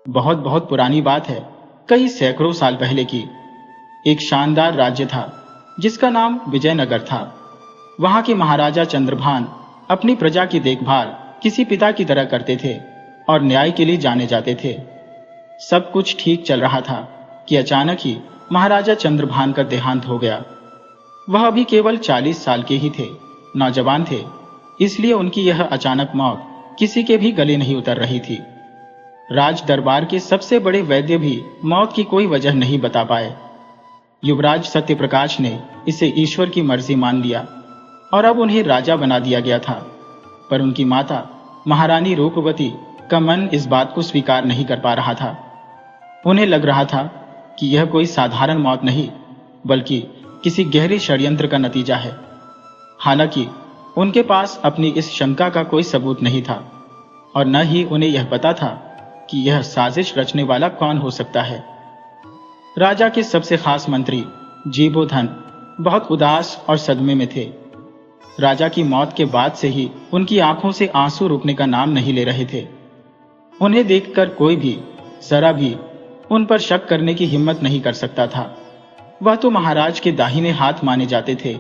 बहुत बहुत पुरानी बात है, कई सैकड़ों साल पहले की। एक शानदार राज्य था जिसका नाम विजयनगर था। वहां के महाराजा चंद्रभान अपनी प्रजा की देखभाल किसी पिता की तरह करते थे और न्याय के लिए जाने जाते थे। सब कुछ ठीक चल रहा था कि अचानक ही महाराजा चंद्रभान का देहांत हो गया। वह अभी केवल 40 साल के ही थे, नौजवान थे, इसलिए उनकी यह अचानक मौत किसी के भी गले नहीं उतर रही थी। राज दरबार के सबसे बड़े वैद्य भी मौत की कोई वजह नहीं बता पाए। युवराज सत्यप्रकाश ने इसे ईश्वर की मर्जी मान लिया और अब उन्हें राजा बना दिया गया था। पर उनकी माता महारानी रूपवती का मन इस बात को स्वीकार नहीं कर पा रहा था। उन्हें लग रहा था कि यह कोई साधारण मौत नहीं, बल्कि किसी गहरे षड्यंत्र का नतीजा है। हालांकि उनके पास अपनी इस शंका का कोई सबूत नहीं था और न ही उन्हें यह पता था कि यह साजिश रचने वाला कौन हो सकता है। राजा के सबसे खास मंत्री जीबोधन बहुत उदास और सदमे में थे। राजा की मौत के बाद से ही उनकी आंखों से आंसू रुकने का नाम नहीं ले रहे थे। उन्हें देखकर कोई भी जरा भी उन पर शक करने की हिम्मत नहीं कर सकता था। वह तो महाराज के दाहिने हाथ माने जाते थे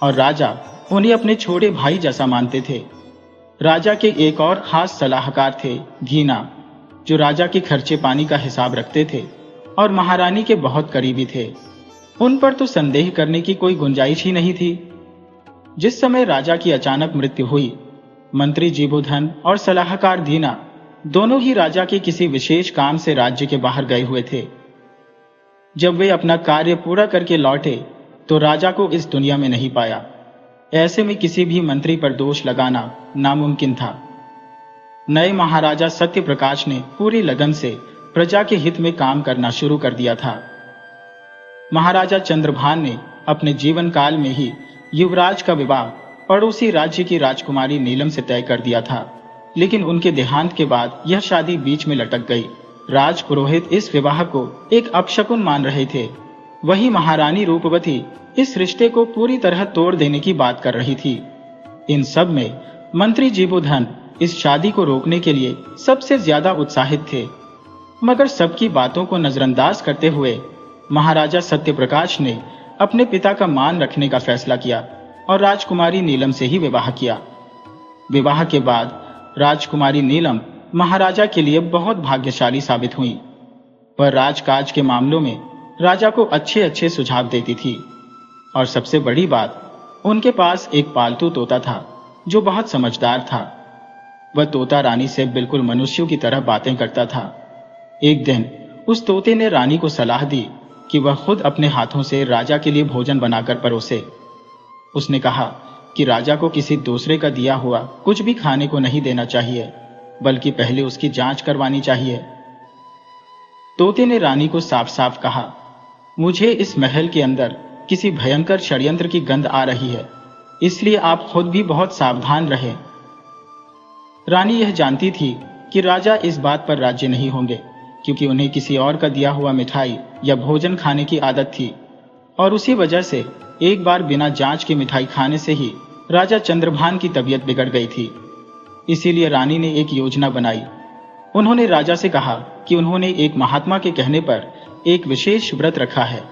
और राजा उन्हें अपने छोटे भाई जैसा मानते थे। राजा के एक और खास सलाहकार थे घीना, जो राजा के खर्चे पानी का हिसाब रखते थे और महारानी के बहुत करीबी थे। उन पर तो संदेह करने की कोई गुंजाइश ही नहीं थी। जिस समय राजा की अचानक मृत्यु हुई, मंत्री जीबोधन और सलाहकार दीना दोनों ही राजा के किसी विशेष काम से राज्य के बाहर गए हुए थे। जब वे अपना कार्य पूरा करके लौटे तो राजा को इस दुनिया में नहीं पाया। ऐसे में किसी भी मंत्री पर दोष लगाना नामुमकिन था। नए महाराजा सत्यप्रकाश ने पूरी लगन से प्रजा के हित में काम करना शुरू कर दिया था। महाराजा चंद्रभान ने अपने जीवन काल में ही युवराज का विवाह पड़ोसी राज्य की राजकुमारी नीलम से तय कर दिया था, लेकिन उनके देहांत के बाद यह शादी बीच में लटक गई। राज पुरोहित इस विवाह को एक अपशकुन मान रहे थे, वहीं महारानी रूपवती इस रिश्ते को पूरी तरह तोड़ देने की बात कर रही थी। इन सब में मंत्री जीबोधन इस शादी को रोकने के लिए सबसे ज्यादा उत्साहित थे, मगर सबकी बातों को नजरअंदाज करते हुए महाराजा सत्यप्रकाश ने अपने पिता का मान रखने का फैसला किया और राजकुमारी नीलम से ही विवाह किया। विवाह के बाद राजकुमारी नीलम महाराजा के लिए बहुत भाग्यशाली साबित हुई। वह राजकाज के मामलों में राजा को अच्छे अच्छे सुझाव देती थी और सबसे बड़ी बात, उनके पास एक पालतू तोता था जो बहुत समझदार था। वह तोता रानी से बिल्कुल मनुष्यों की तरह बातें करता था। एक दिन उस तोते ने रानी को सलाह दी कि वह खुद अपने हाथों से राजा के लिए भोजन बनाकर परोसे। उसने कहा कि राजा को किसी दूसरे का दिया हुआ कुछ भी खाने को नहीं देना चाहिए, बल्कि पहले उसकी जांच करवानी चाहिए। तोते ने रानी को साफ साफ कहा, मुझे इस महल के अंदर किसी भयंकर षड्यंत्र की गंध आ रही है, इसलिए आप खुद भी बहुत सावधान रहें। रानी यह जानती थी कि राजा इस बात पर राजी नहीं होंगे, क्योंकि उन्हें किसी और का दिया हुआ मिठाई या भोजन खाने की आदत थी और उसी वजह से एक बार बिना जांच के मिठाई खाने से ही राजा चंद्रभान की तबीयत बिगड़ गई थी। इसीलिए रानी ने एक योजना बनाई। उन्होंने राजा से कहा कि उन्होंने एक महात्मा के कहने पर एक विशेष व्रत रखा है।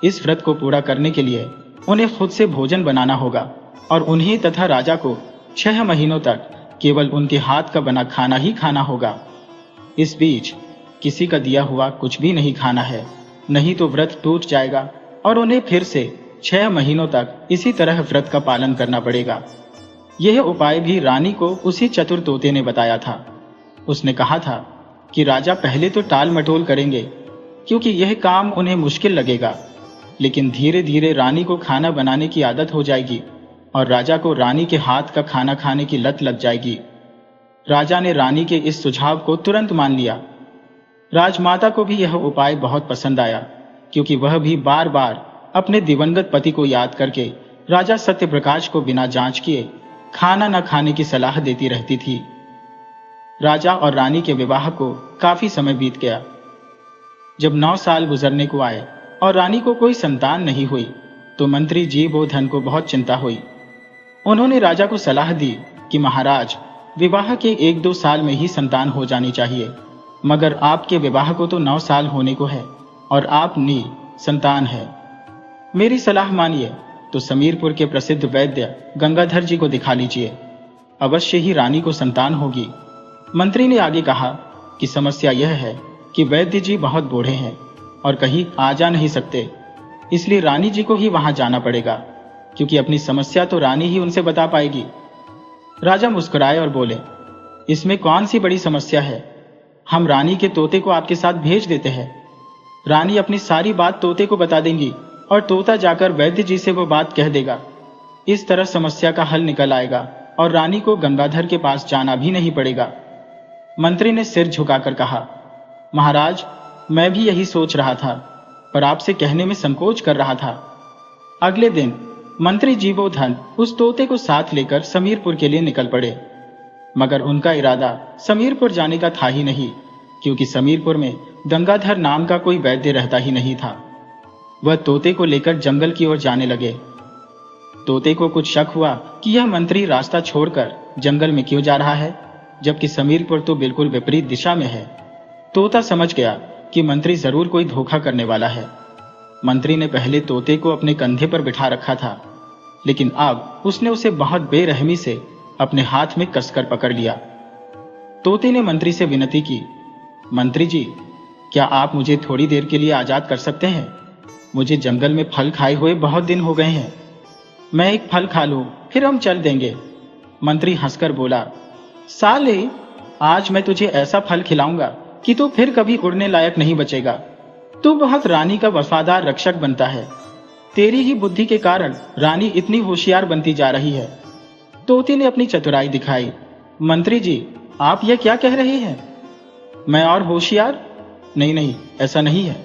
इस व्रत को पूरा करने के लिए उन्हें खुद से भोजन बनाना होगा और उन्हें तथा राजा को 6 महीनों तक केवल उनके हाथ का बना खाना ही खाना होगा। इस बीच किसी का दिया हुआ कुछ भी नहीं खाना है, नहीं तो व्रत टूट जाएगा और उन्हें फिर से 6 महीनों तक इसी तरह व्रत का पालन करना पड़ेगा। यह उपाय भी रानी को उसी चतुर तोते ने बताया था। उसने कहा था कि राजा पहले तो टाल मटोल करेंगे, क्योंकि यह काम उन्हें मुश्किल लगेगा, लेकिन धीरे धीरे रानी को खाना बनाने की आदत हो जाएगी और राजा को रानी के हाथ का खाना खाने की लत लग जाएगी। राजा ने रानी के इस सुझाव को तुरंत मान लिया। राजमाता को भी यह उपाय बहुत पसंद आया, क्योंकि वह भी बार बार अपने दिवंगत पति को याद करके राजा सत्यप्रकाश को बिना जांच किए खाना न खाने की सलाह देती रहती थी। राजा और रानी के विवाह को काफी समय बीत गया। जब 9 साल गुजरने को आए और रानी को कोई संतान नहीं हुई, तो मंत्री जीबोधन को बहुत चिंता हुई। उन्होंने राजा को सलाह दी कि महाराज, विवाह के 1-2 साल में ही संतान हो जानी चाहिए। मगर आपके विवाह को तो 9 साल होने को है और आप संतान है। मेरी सलाह मानिए तो समीरपुर के प्रसिद्ध वैद्य गंगाधर जी को दिखा लीजिए, अवश्य ही रानी को संतान होगी। मंत्री ने आगे कहा कि समस्या यह है कि वैद्य जी बहुत बूढ़े हैं और कहीं आ जा नहीं सकते, इसलिए रानी जी को ही वहां जाना पड़ेगा, क्योंकि अपनी समस्या तो रानी ही उनसे बता पाएगी। राजा मुस्कुराए और बोले, इसमें कौन सी बड़ी समस्या है, हम रानी के तोते को आपके साथ भेज देते हैं। रानी अपनी सारी बात तोते को बता देंगी और तोता जाकर वैद्य जी से वो बात कह देगा। इस तरह समस्या का हल निकल आएगा और रानी को गंगाधर के पास जाना भी नहीं पड़ेगा। मंत्री ने सिर झुकाकर कहा, महाराज, मैं भी यही सोच रहा था, पर आपसे कहने में संकोच कर रहा था। अगले दिन मंत्री जीवोधन उस तोते को साथ लेकर समीरपुर के लिए निकल पड़े, मगर उनका इरादा समीरपुर जाने का था ही नहीं, क्योंकि समीरपुर में गंगाधर नाम का कोई वैद्य रहता ही नहीं था। वह तोते को लेकर जंगल की ओर जाने लगे। तोते को कुछ शक हुआ कि यह मंत्री रास्ता छोड़कर जंगल में क्यों जा रहा है, जबकि समीरपुर तो बिल्कुल विपरीत दिशा में है। तोता समझ गया कि मंत्री जरूर कोई धोखा करने वाला है। मंत्री ने पहले तोते को अपने कंधे पर बिठा रखा था, लेकिन अब उसने उसे बहुत बेरहमी से अपने हाथ में कसकर पकड़ लिया। तोते ने मंत्री से विनती की, मंत्री जी, क्या आप मुझे थोड़ी देर के लिए आजाद कर सकते हैं? मुझे जंगल में फल खाए हुए बहुत दिन हो गए हैं। मैं एक फल खा लूं, फिर हम चल देंगे। मंत्री हंसकर बोला, साले, आज मैं तुझे ऐसा फल खिलाऊंगा कि तू फिर कभी उड़ने लायक नहीं बचेगा। तू बहुत रानी का वफादार रक्षक बनता है। तेरी ही बुद्धि के कारण रानी इतनी होशियार बनती जा रही है। तोते ने अपनी चतुराई दिखाई। मंत्री जी, आप यह क्या कह रहे हैं? मैं और होशियार? नहीं नहीं, ऐसा नहीं है।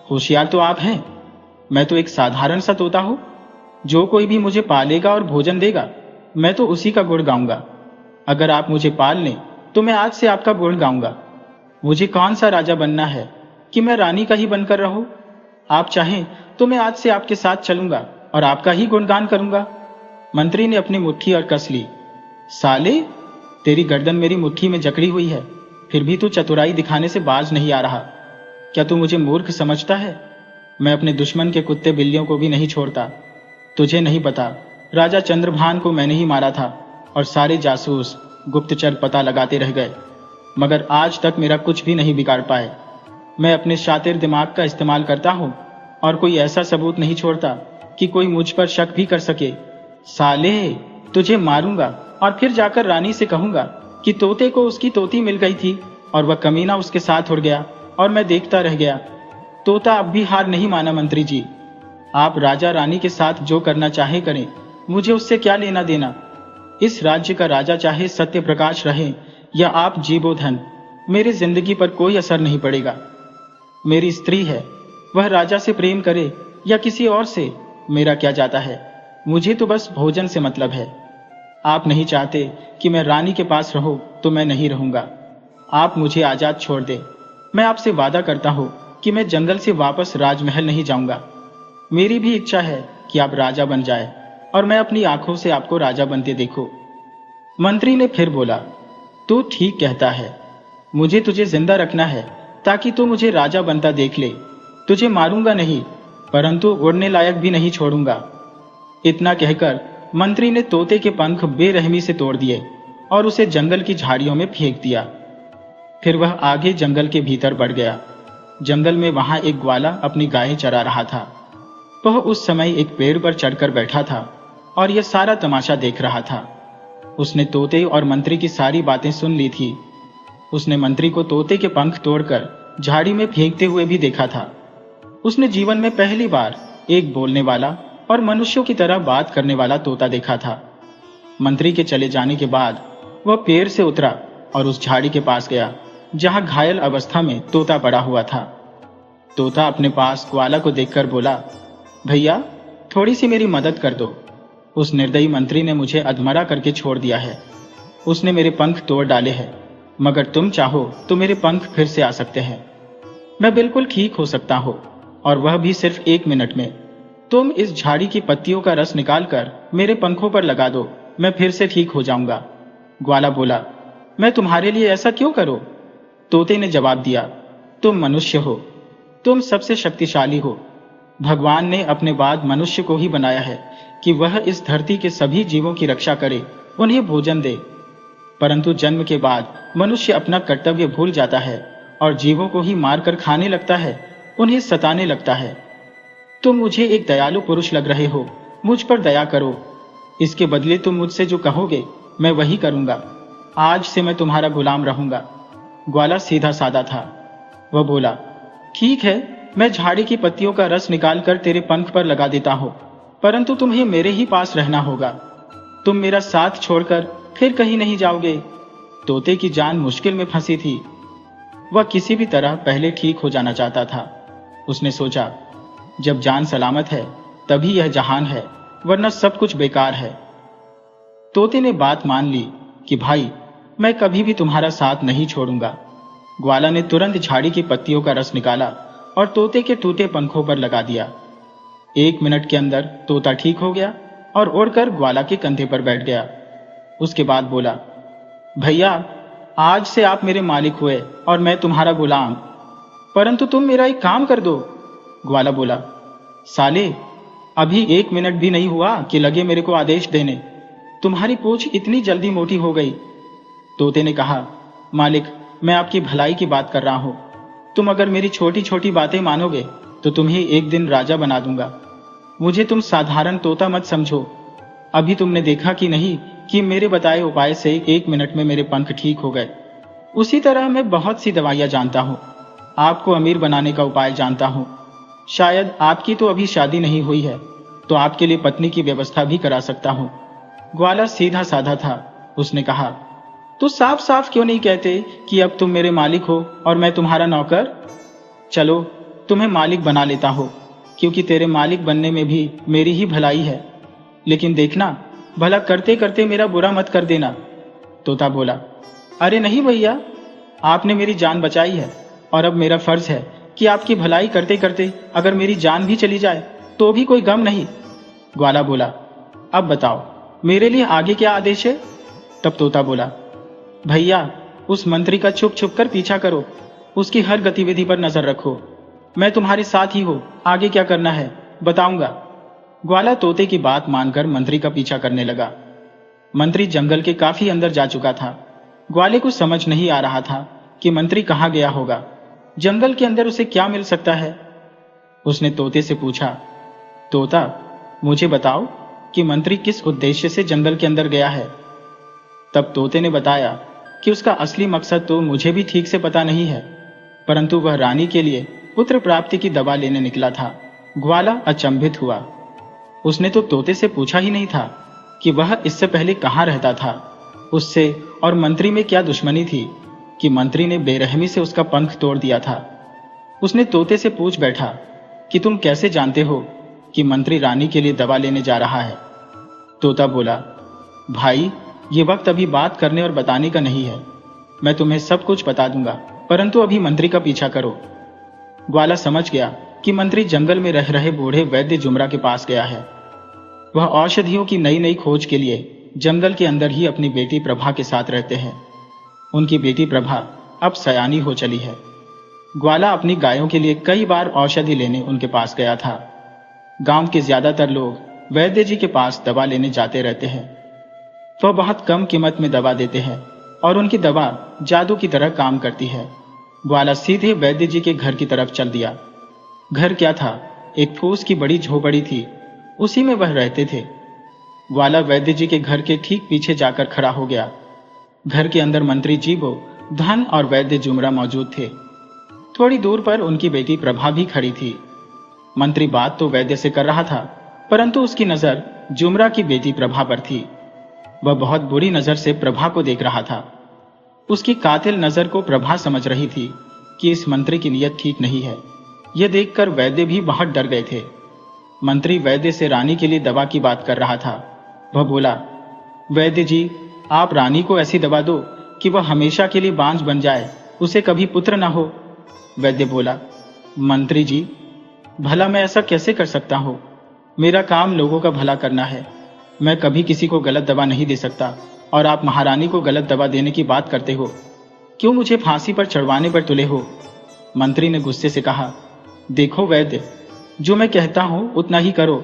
होशियार तो आप हैं, मैं तो एक साधारण सा तोता हूं। जो कोई भी मुझे पालेगा और भोजन देगा, मैं तो उसी का गुण गाऊंगा। अगर आप मुझे पाल लें तो मैं आज से आपका गुण गाऊंगा। मुझे कौन सा राजा बनना है कि मैं रानी का ही बनकर रहूं? आप चाहें तो मैं आज से आपके साथ चलूंगा और आपका ही गुणगान करूंगा। मंत्री ने अपनी मुट्ठी और कस ली। साले, तेरी गर्दन मेरी मुट्ठी में जकड़ी हुई है, फिर भी तू चतुराई दिखाने से बाज नहीं आ रहा। क्या तू मुझे मूर्ख समझता है? मैं अपने दुश्मन के कुत्ते बिल्लियों को भी नहीं छोड़ता। तुझे नहीं पता, राजा चंद्रभान को मैंने ही मारा था और सारे जासूस गुप्तचर पता लगाते रह गए, मगर आज तक मेरा कुछ भी नहीं बिगाड़ पाए। मैं अपने शातिर दिमाग का इस्तेमाल करता हूं और कोई ऐसा सबूत नहीं छोड़ता कि कोई मुझ पर शक भी कर सके। साले, तुझे मारूंगा और फिर जाकर रानी से कहूंगा कि तोते को उसकी तोती मिल गई थी और वह कमीना उसके साथ उड़ गया और मैं देखता रह गया। तोता अब भी हार नहीं माना। मंत्री जी, आप राजा रानी के साथ जो करना चाहे करें, मुझे उससे क्या लेना देना। इस राज्य का राजा चाहे सत्य प्रकाश रहे या आप जीवोधन, मेरी जिंदगी पर कोई असर नहीं पड़ेगा। मेरी स्त्री है, वह राजा से प्रेम करे या किसी और से, मेरा क्या जाता है। मुझे तो बस भोजन से मतलब है। आप नहीं चाहते कि मैं रानी के पास रहूं तो मैं नहीं रहूंगा। आप मुझे आजाद छोड़ दे। मैं आपसे वादा करता हूं कि मैं जंगल से वापस राजमहल नहीं जाऊंगा। मेरी भी इच्छा है कि आप राजा बन जाए और मैं अपनी आंखों से आपको राजा बनते देखूं। मंत्री ने फिर बोला, तू ठीक कहता है, मुझे तुझे जिंदा रखना है ताकि तू मुझे राजा बनता देख ले। तुझे मारूंगा नहीं, परंतु उड़ने लायक भी नहीं छोड़ूंगा। इतना कहकर मंत्री ने तोते के पंख बेरहमी से तोड़ दिए और उसे जंगल की झाड़ियों में फेंक दिया। फिर वह आगे जंगल के भीतर बढ़ गया। जंगल में वहां एक ग्वाला अपनी गायें चरा रहा था। वह उस समय एक पेड़ पर चढ़कर बैठा था और यह सारा तमाशा देख रहा था। उसने तोते और मंत्री की सारी बातें सुन ली थी। उसने मंत्री को तोते के पंख तोड़कर झाड़ी में फेंकते हुए भी देखा था। उसने जीवन में पहली बार एक बोलने वाला और मनुष्यों की तरह बात करने वाला तोता देखा था। मंत्री के चले जाने के बाद वह पेड़ से उतरा और उस झाड़ी के पास गया जहां घायल अवस्था में तोता पड़ा हुआ था। तोता अपने पास ग्वाला को देखकर बोला, भैया, थोड़ी सी मेरी मदद कर दो। उस निर्दयी मंत्री ने मुझे अधमरा करके छोड़ दिया है। उसने मेरे पंख तोड़ डाले हैं, मगर तुम चाहो तो मेरे पंख फिर से आ सकते हैं। मैं बिल्कुल ठीक हो सकता हूं, और वह भी सिर्फ 1 मिनट में। तुम इस झाड़ी की पत्तियों का रस निकालकर मेरे पंखों पर लगा दो, मैं फिर से ठीक हो जाऊंगा। ग्वाला बोला, मैं तुम्हारे लिए ऐसा क्यों करूं? तोते ने जवाब दिया, तुम मनुष्य हो, तुम सबसे शक्तिशाली हो। भगवान ने अपने बाद मनुष्य को ही बनाया है कि वह इस धरती के सभी जीवों की रक्षा करे, उन्हें भोजन दे। परंतु जन्म के बाद मनुष्य अपना कर्तव्य भूल जाता है और जीवों को ही मारकर खाने लगता है, उन्हें सताने लगता है। तुम मुझे एक दयालु पुरुष लग रहे हो, मुझ पर दया करो। इसके बदले तुम मुझसे जो कहोगे मैं वही करूंगा। आज से मैं तुम्हारा गुलाम रहूंगा। ग्वाला सीधा साधा था। वह बोला, ठीक है, मैं झाड़ी की पत्तियों का रस निकालकर तेरे पंख पर लगा देता हूं, परंतु तुम्हें मेरे ही पास रहना होगा। तुम मेरा साथ छोड़कर फिर कहीं नहीं जाओगे। तोते की जान मुश्किल में फंसी थी। वह किसी भी तरह पहले ठीक हो जाना चाहता था। उसने सोचा, जब जान सलामत है तभी यह जहान है, वरना सब कुछ बेकार है। तोते ने बात मान ली कि भाई, मैं कभी भी तुम्हारा साथ नहीं छोड़ूंगा। ग्वाला ने तुरंत झाड़ी की पत्तियों का रस निकाला और तोते के टूटे पंखों पर लगा दिया। 1 मिनट के अंदर तोता ठीक हो गया और उड़कर ग्वाला के कंधे पर बैठ गया। उसके बाद बोला, भैया, आज से आप मेरे मालिक हुए और मैं तुम्हारा गुलाम। परंतु तुम मेरा एक काम कर दो। ग्वाला बोला, साले, अभी 1 मिनट भी नहीं हुआ कि लगे मेरे को आदेश देने। तुम्हारी पूंछ इतनी जल्दी मोटी हो गई। तोते ने कहा, मालिक, मैं आपकी भलाई की बात कर रहा हूं। तुम अगर मेरी छोटी छोटी बातें मानोगे तो तुम्हें एक दिन राजा बना दूंगा। मुझे तुम साधारण तोता मत समझो। अभी तुमने देखा कि नहीं कि मेरे बताए उपाय से 1 मिनट में मेरे पंख ठीक हो गए। उसी तरह मैं बहुत सी दवाइयां जानता हूं। आपको अमीर बनाने का उपाय जानता हूं। शायद आपकी तो अभी शादी नहीं हुई है, तो आपके लिए पत्नी की व्यवस्था भी करा सकता हूं। ग्वाला सीधा साधा था। उसने कहा, तो साफ साफ क्यों नहीं कहते कि अब तुम मेरे मालिक हो और मैं तुम्हारा नौकर? चलो, तुम्हें मालिक बना लेता हो, क्योंकि तेरे मालिक बनने में भी मेरी ही भलाई है। लेकिन देखना, भला करते करते मेरा बुरा मत कर देना। तोता बोला, अरे नहीं भैया, आपने मेरी जान बचाई है और अब मेरा फर्ज है कि आपकी भलाई करते करते अगर मेरी जान भी चली जाए तो भी कोई गम नहीं। ग्वाला बोला, अब बताओ, मेरे लिए आगे क्या आदेश है? तब तोता बोला, भैया, उस मंत्री का छुप छुप कर पीछा करो, उसकी हर गतिविधि पर नजर रखो। मैं तुम्हारे साथ ही हूं, आगे क्या करना है बताऊंगा। ग्वाला तोते की बात मानकर मंत्री का पीछा करने लगा। मंत्री जंगल के काफी अंदर जा चुका था। ग्वाले को समझ नहीं आ रहा था कि मंत्री कहाँ गया होगा। जंगल के अंदर उसे क्या मिल सकता है? उसने तोते से पूछा, तोता, मुझे बताओ कि मंत्री किस उद्देश्य से जंगल के अंदर गया है? तब तोते ने बताया कि उसका असली मकसद तो मुझे भी ठीक से पता नहीं है, परंतु वह रानी के लिए पुत्र प्राप्ति की दवा लेने निकला था। ग्वाला अचंभित हुआ। उसने तो तोते से पूछा ही नहीं था कि वह इससे पहले कहाँ रहता था। उससे और मंत्री में क्या दुश्मनी थी कि मंत्री ने बेरहमी से उसका पंख तोड़ दिया था। उसने तोते से पूछ बैठा कि तुम कैसे जानते हो कि मंत्री रानी के लिए दवा लेने जा रहा है? तोता बोला, भाई, ये वक्त अभी बात करने और बताने का नहीं है। मैं तुम्हें सब कुछ बता दूंगा, परंतु अभी मंत्री का पीछा करो। ग्वाला समझ गया कि मंत्री जंगल में रह रहे बूढ़े वैद्य जुमरा के पास गया है। वह औषधियों की नई नई खोज के लिए जंगल के अंदर ही अपनी बेटी प्रभा के साथ रहते हैं। उनकी बेटी प्रभा अब सयानी हो चली है। ग्वाला अपनी गायों के लिए कई बार औषधि लेने उनके पास गया था। गांव के ज्यादातर लोग वैद्य जी के पास दवा लेने जाते रहते हैं। वह बहुत कम कीमत में दवा देते हैं और उनकी दवा जादू की तरह काम करती है। ग्वाला सीधे वैद्य जी के घर की तरफ चल दिया। घर क्या था, एक फूस की बड़ी झोपड़ी थी, उसी में वह रहते थे। ग्वाला वैद्य जी के घर के ठीक पीछे जाकर खड़ा हो गया। घर के अंदर मंत्री जीबो, धन और वैद्य जुमरा मौजूद थे। थोड़ी दूर पर उनकी बेटी प्रभा भी खड़ी थी। मंत्री बात तो वैद्य से कर रहा था, परंतु उसकी नजर जुमरा की बेटी प्रभा पर थी। वह बहुत बुरी नजर से प्रभा को देख रहा था। उसकी कातिल नजर को प्रभा समझ रही थी कि इस मंत्री की नीयत ठीक नहीं है। यह देखकर वैद्य भी बहुत डर गए थे। मंत्री वैद्य से रानी के लिए दवा की बात कर रहा था। वह बोला, वैद्य जी, आप रानी को ऐसी दवा दो कि वह हमेशा के लिए बांझ बन जाए, उसे कभी पुत्र न हो। वैद्य बोला, मंत्री जी, भला मैं ऐसा कैसे कर सकता हूं? मेरा काम लोगों का भला करना है। मैं कभी किसी को गलत दवा नहीं दे सकता और आप महारानी को गलत दवा देने की बात करते हो। क्यों मुझे फांसी पर चढ़वाने पर तुले हो? मंत्री ने गुस्से से कहा, देखो वैद्य, जो मैं कहता हूं उतना ही करो।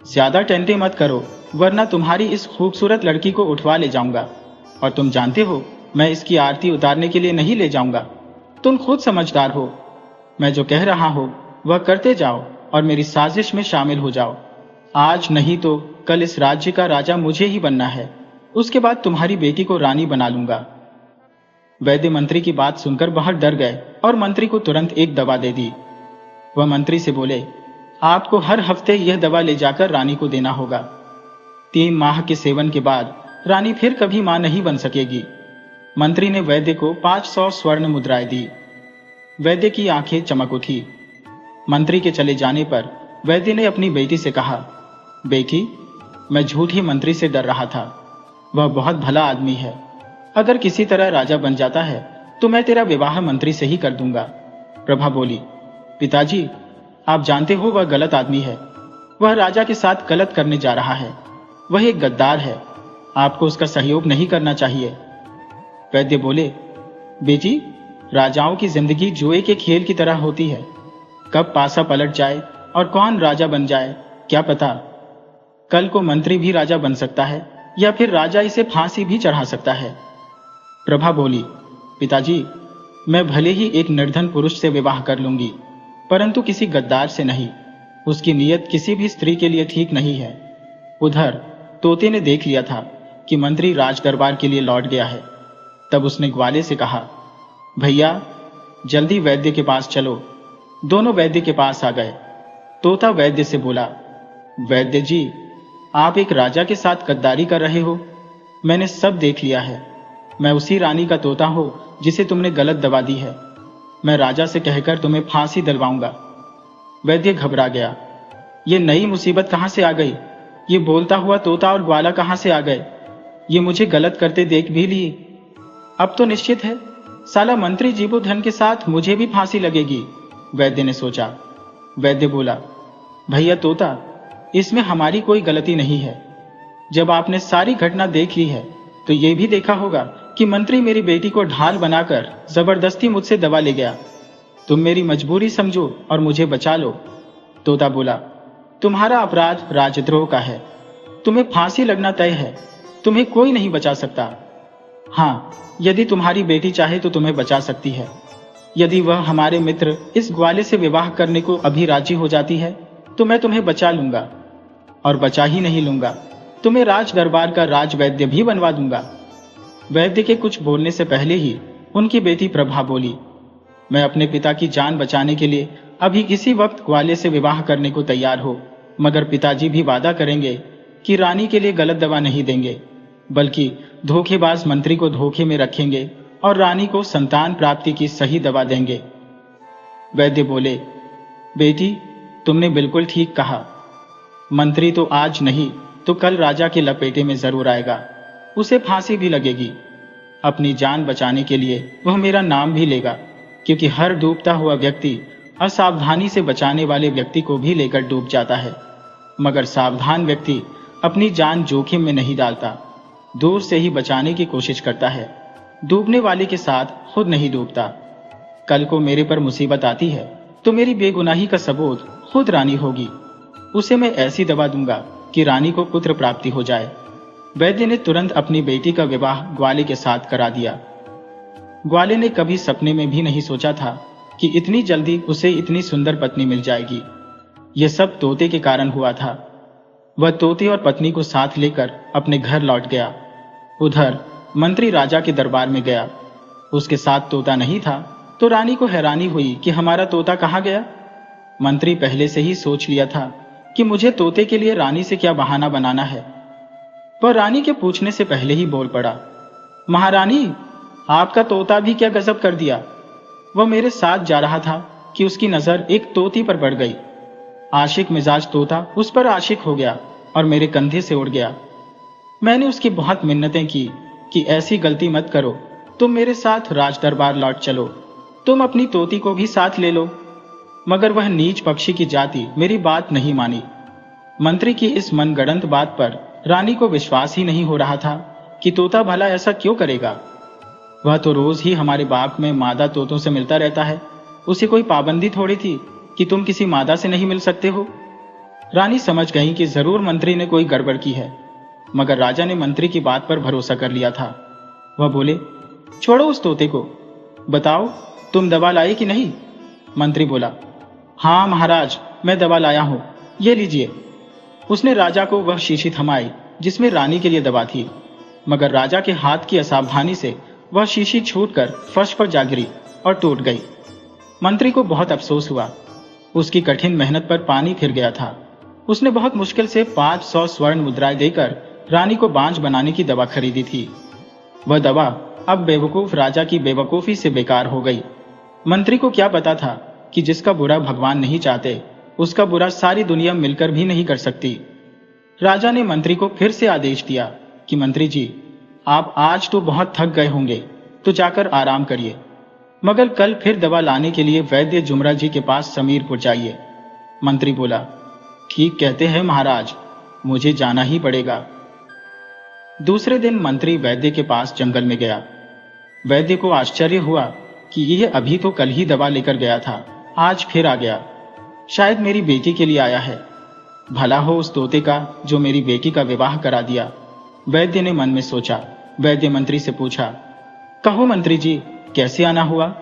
ज्यादा टेंटे मत करो, वरना तुम्हारी इस खूबसूरत लड़की को उठवा ले जाऊंगा। और तुम जानते हो मैं इसकी आरती उतारने के लिए नहीं ले जाऊंगा। तुम खुद समझदार हो। मैं जो कह रहा हूं वह करते जाओ और मेरी साजिश में शामिल हो जाओ। आज नहीं तो कल इस राज्य का राजा मुझे ही बनना है। उसके बाद तुम्हारी बेटी को रानी बना लूंगा। वैद्य मंत्री की बात सुनकर बहुत डर गए और मंत्री को तुरंत एक दवा दे दी। वह मंत्री से बोले, आपको हर हफ्ते यह दवा ले जाकर रानी को देना होगा। 3 माह के सेवन के बाद रानी फिर कभी मां नहीं बन सकेगी। मंत्री ने वैद्य को 500 स्वर्ण मुद्राएं दी। वैद्य की आंखें चमक उठी। मंत्री के चले जाने पर वैद्य ने अपनी बेटी से कहा, बेटी, मैं झूठी मंत्री से डर रहा था। वह बहुत भला आदमी है। अगर किसी तरह राजा बन जाता है तो मैं तेरा विवाह मंत्री से ही कर दूंगा। प्रभा बोली, पिताजी, आप जानते हो वह गलत आदमी है। वह राजा के साथ गलत करने जा रहा है। वह एक गद्दार है। आपको उसका सहयोग नहीं करना चाहिए। वैद्य बोले, बेटी, राजाओं की जिंदगी जुए के खेल की तरह होती है। कब पासा पलट जाए और कौन राजा बन जाए क्या पता। कल को मंत्री भी राजा बन सकता है या फिर राजा इसे फांसी भी चढ़ा सकता है। प्रभा बोली, पिताजी, मैं भले ही एक निर्धन पुरुष से विवाह कर लूंगी, परंतु किसी गद्दार से नहीं। उसकी नीयत किसी भी स्त्री के लिए ठीक नहीं है। उधर तोते ने देख लिया था कि मंत्री राज दरबार के लिए लौट गया है। तब उसने ग्वाले से कहा, भैया, जल्दी वैद्य के पास चलो। दोनों वैद्य के पास आ गए। तोता वैद्य से बोला, वैद्य जी, आप एक राजा के साथ गद्दारी कर रहे हो। मैंने सब देख लिया है। मैं उसी रानी का तोता हूं जिसे तुमने गलत दवा दी है। मैं राजा से कहकर तुम्हें फांसी दिलवाऊंगा। वैद्य घबरा गया। ये नई मुसीबत कहां से आ गई? ये बोलता हुआ तोता और ग्वाला कहां से आ गए? ये मुझे गलत करते देख भी लिए। अब तो निश्चित है, साला मंत्री जीबोधन के साथ मुझे भी फांसी लगेगी, वैद्य ने सोचा। वैद्य बोला, भैया तोता, इसमें हमारी कोई गलती नहीं है। जब आपने सारी घटना देख ली है तो यह भी देखा होगा कि मंत्री मेरी बेटी को ढाल बनाकर जबरदस्ती मुझसे दवा ले गया। तुम मेरी मजबूरी समझो और मुझे बचा लो। तोता बोला, तुम्हारा अपराध राजद्रोह का है। तुम्हें फांसी लगना तय है। तुम्हें कोई नहीं बचा सकता। हाँ, यदि तुम्हारी बेटी चाहे तो तुम्हें बचा सकती है। यदि वह हमारे मित्र इस ग्वाले से विवाह करने को अभी राजी हो जाती है तो मैं तुम्हें बचा लूंगा। और बचा ही नहीं लूंगा, तुम्हें राज दरबार का राज वैद्य भी बनवा दूंगा। वैद्य के कुछ बोलने से पहले ही उनकी बेटी प्रभा बोली, मैं अपने पिता की जान बचाने के लिए अभी किसी वक्त ग्वाले से विवाह करने को तैयार हो, मगर पिताजी भी वादा करेंगे कि रानी के लिए गलत दवा नहीं देंगे, बल्कि धोखेबाज मंत्री को धोखे में रखेंगे और रानी को संतान प्राप्ति की सही दवा देंगे। वैद्य बोले, बेटी, तुमने बिल्कुल ठीक कहा। मंत्री तो आज नहीं तो कल राजा के लपेटे में जरूर आएगा। उसे फांसी भी लगेगी। अपनी जान बचाने के लिए वह मेरा नाम भी लेगा, क्योंकि हर डूबता हुआ व्यक्ति असावधानी से बचाने वाले व्यक्ति को भी लेकर डूब जाता है, मगर सावधान व्यक्ति अपनी जान जोखिम में नहीं डालता, दूर से ही बचाने की कोशिश करता है। डूबने वाले के साथ खुद नहीं डूबता। कल को मेरे पर मुसीबत आती है तो मेरी बेगुनाही का सबूत खुद रानी होगी। उसे मैं ऐसी दवा दूंगा कि रानी को पुत्र प्राप्ति हो जाए। वैद्य ने तुरंत अपनी बेटी का विवाह ग्वाले के साथ करा दिया। ग्वाले ने कभी सपने में भी नहीं सोचा था कि इतनी जल्दी उसे इतनी सुंदर पत्नी मिल जाएगी। यह सब तोते के कारण हुआ था। वह तोते और पत्नी को साथ लेकर अपने घर लौट गया। उधर मंत्री राजा के दरबार में गया। उसके साथ तोता नहीं था तो रानी को हैरानी हुई कि हमारा तोता कहाँ गया। मंत्री पहले से ही सोच लिया था कि मुझे तोते के लिए रानी से क्या बहाना बनाना है। वह रानी के पूछने से पहले ही बोल पड़ा, महारानी, आपका तोता भी क्या गजब कर दिया। वह मेरे साथ जा रहा था कि उसकी नजर एक तोती पर पड़ गई। आशिक मिजाज तोता उस पर आशिक हो गया और मेरे कंधे से उड़ गया। मैंने उसकी बहुत मिन्नतें की कि ऐसी गलती मत करो, तुम मेरे साथ राज दरबार लौट चलो, तुम अपनी तोती को भी साथ ले लो, मगर वह नीच पक्षी की जाति मेरी बात नहीं मानी। मंत्री की इस मनगढ़ंत बात पर रानी को विश्वास ही नहीं हो रहा था कि तोता भला ऐसा क्यों करेगा। वह तो रोज ही हमारे बाग में मादा तोतों से मिलता रहता है, उसे कोई पाबंदी थोड़ी थी कि तुम किसी मादा से नहीं मिल सकते हो। रानी समझ गई कि जरूर मंत्री ने कोई गड़बड़ की है, मगर राजा ने मंत्री की बात पर भरोसा कर लिया था। वह बोले, छोड़ो उस तोते को, बताओ तुम दवा लाए कि नहीं। मंत्री बोला, हाँ महाराज, मैं दवा लाया हूं, ये लीजिए। उसने राजा को वह शीशी थमाई जिसमें रानी के लिए दवा थी, मगर राजा के हाथ की असावधानी से वह शीशी छूटकर फर्श पर जा गिरी और टूट गई। मंत्री को बहुत अफसोस हुआ। उसकी कठिन मेहनत पर पानी फिर गया था। उसने बहुत मुश्किल से 500 स्वर्ण मुद्राएं देकर रानी को बांझ बनाने की दवा खरीदी थी। वह दवा अब बेवकूफ राजा की बेवकूफी से बेकार हो गई। मंत्री को क्या पता था कि जिसका बुरा भगवान नहीं चाहते, उसका बुरा सारी दुनिया मिलकर भी नहीं कर सकती। राजा ने मंत्री को फिर से आदेश दिया कि मंत्री जी, आप आज तो बहुत थक गए होंगे, तो जाकर आराम करिए, मगर कल फिर दवा लाने के लिए वैद्य जुमरा जी के पास समीरपुर जाइए। मंत्री बोला, ठीक कहते हैं महाराज, मुझे जाना ही पड़ेगा। दूसरे दिन मंत्री वैद्य के पास जंगल में गया। वैद्य को आश्चर्य हुआ कि यह अभी तो कल ही दवा लेकर गया था, आज फिर आ गया। शायद मेरी बेटी के लिए आया है। भला हो उस तोते का जो मेरी बेटी का विवाह करा दिया, वैद्य ने मन में सोचा। वैद्य मंत्री से पूछा, कहो मंत्री जी, कैसे आना हुआ।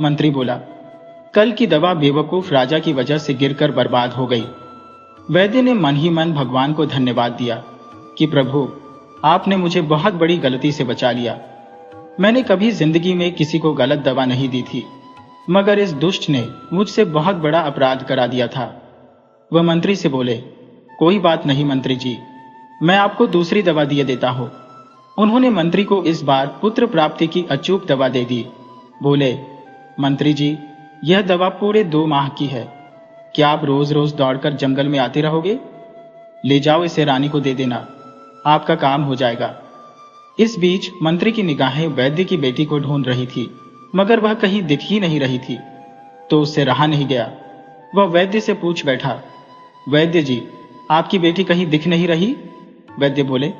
मंत्री बोला, कल की दवा बेवकूफ राजा की वजह से गिरकर बर्बाद हो गई। वैद्य ने मन ही मन भगवान को धन्यवाद दिया कि प्रभु, आपने मुझे बहुत बड़ी गलती से बचा लिया। मैंने कभी जिंदगी में किसी को गलत दवा नहीं दी थी, मगर इस दुष्ट ने मुझसे बहुत बड़ा अपराध करा दिया था। वह मंत्री से बोले, कोई बात नहीं मंत्री जी, मैं आपको दूसरी दवा दिए देता हूं। उन्होंने मंत्री को इस बार पुत्र प्राप्ति की अचूक दवा दे दी। बोले, मंत्री जी, यह दवा पूरे 2 माह की है। क्या आप रोज रोज दौड़कर जंगल में आते रहोगे? ले जाओ, इसे रानी को दे देना, आपका काम हो जाएगा। इस बीच मंत्री की निगाहें वैद्य की बेटी को ढूंढ रही थी, मगर वह कहीं दिख ही नहीं रही थी। तो उससे रहा नहीं गया। वह वैद्य से पूछ बैठा, वैद्य जी, आपकी बेटी कहीं दिख नहीं रही? वैद्य बोले,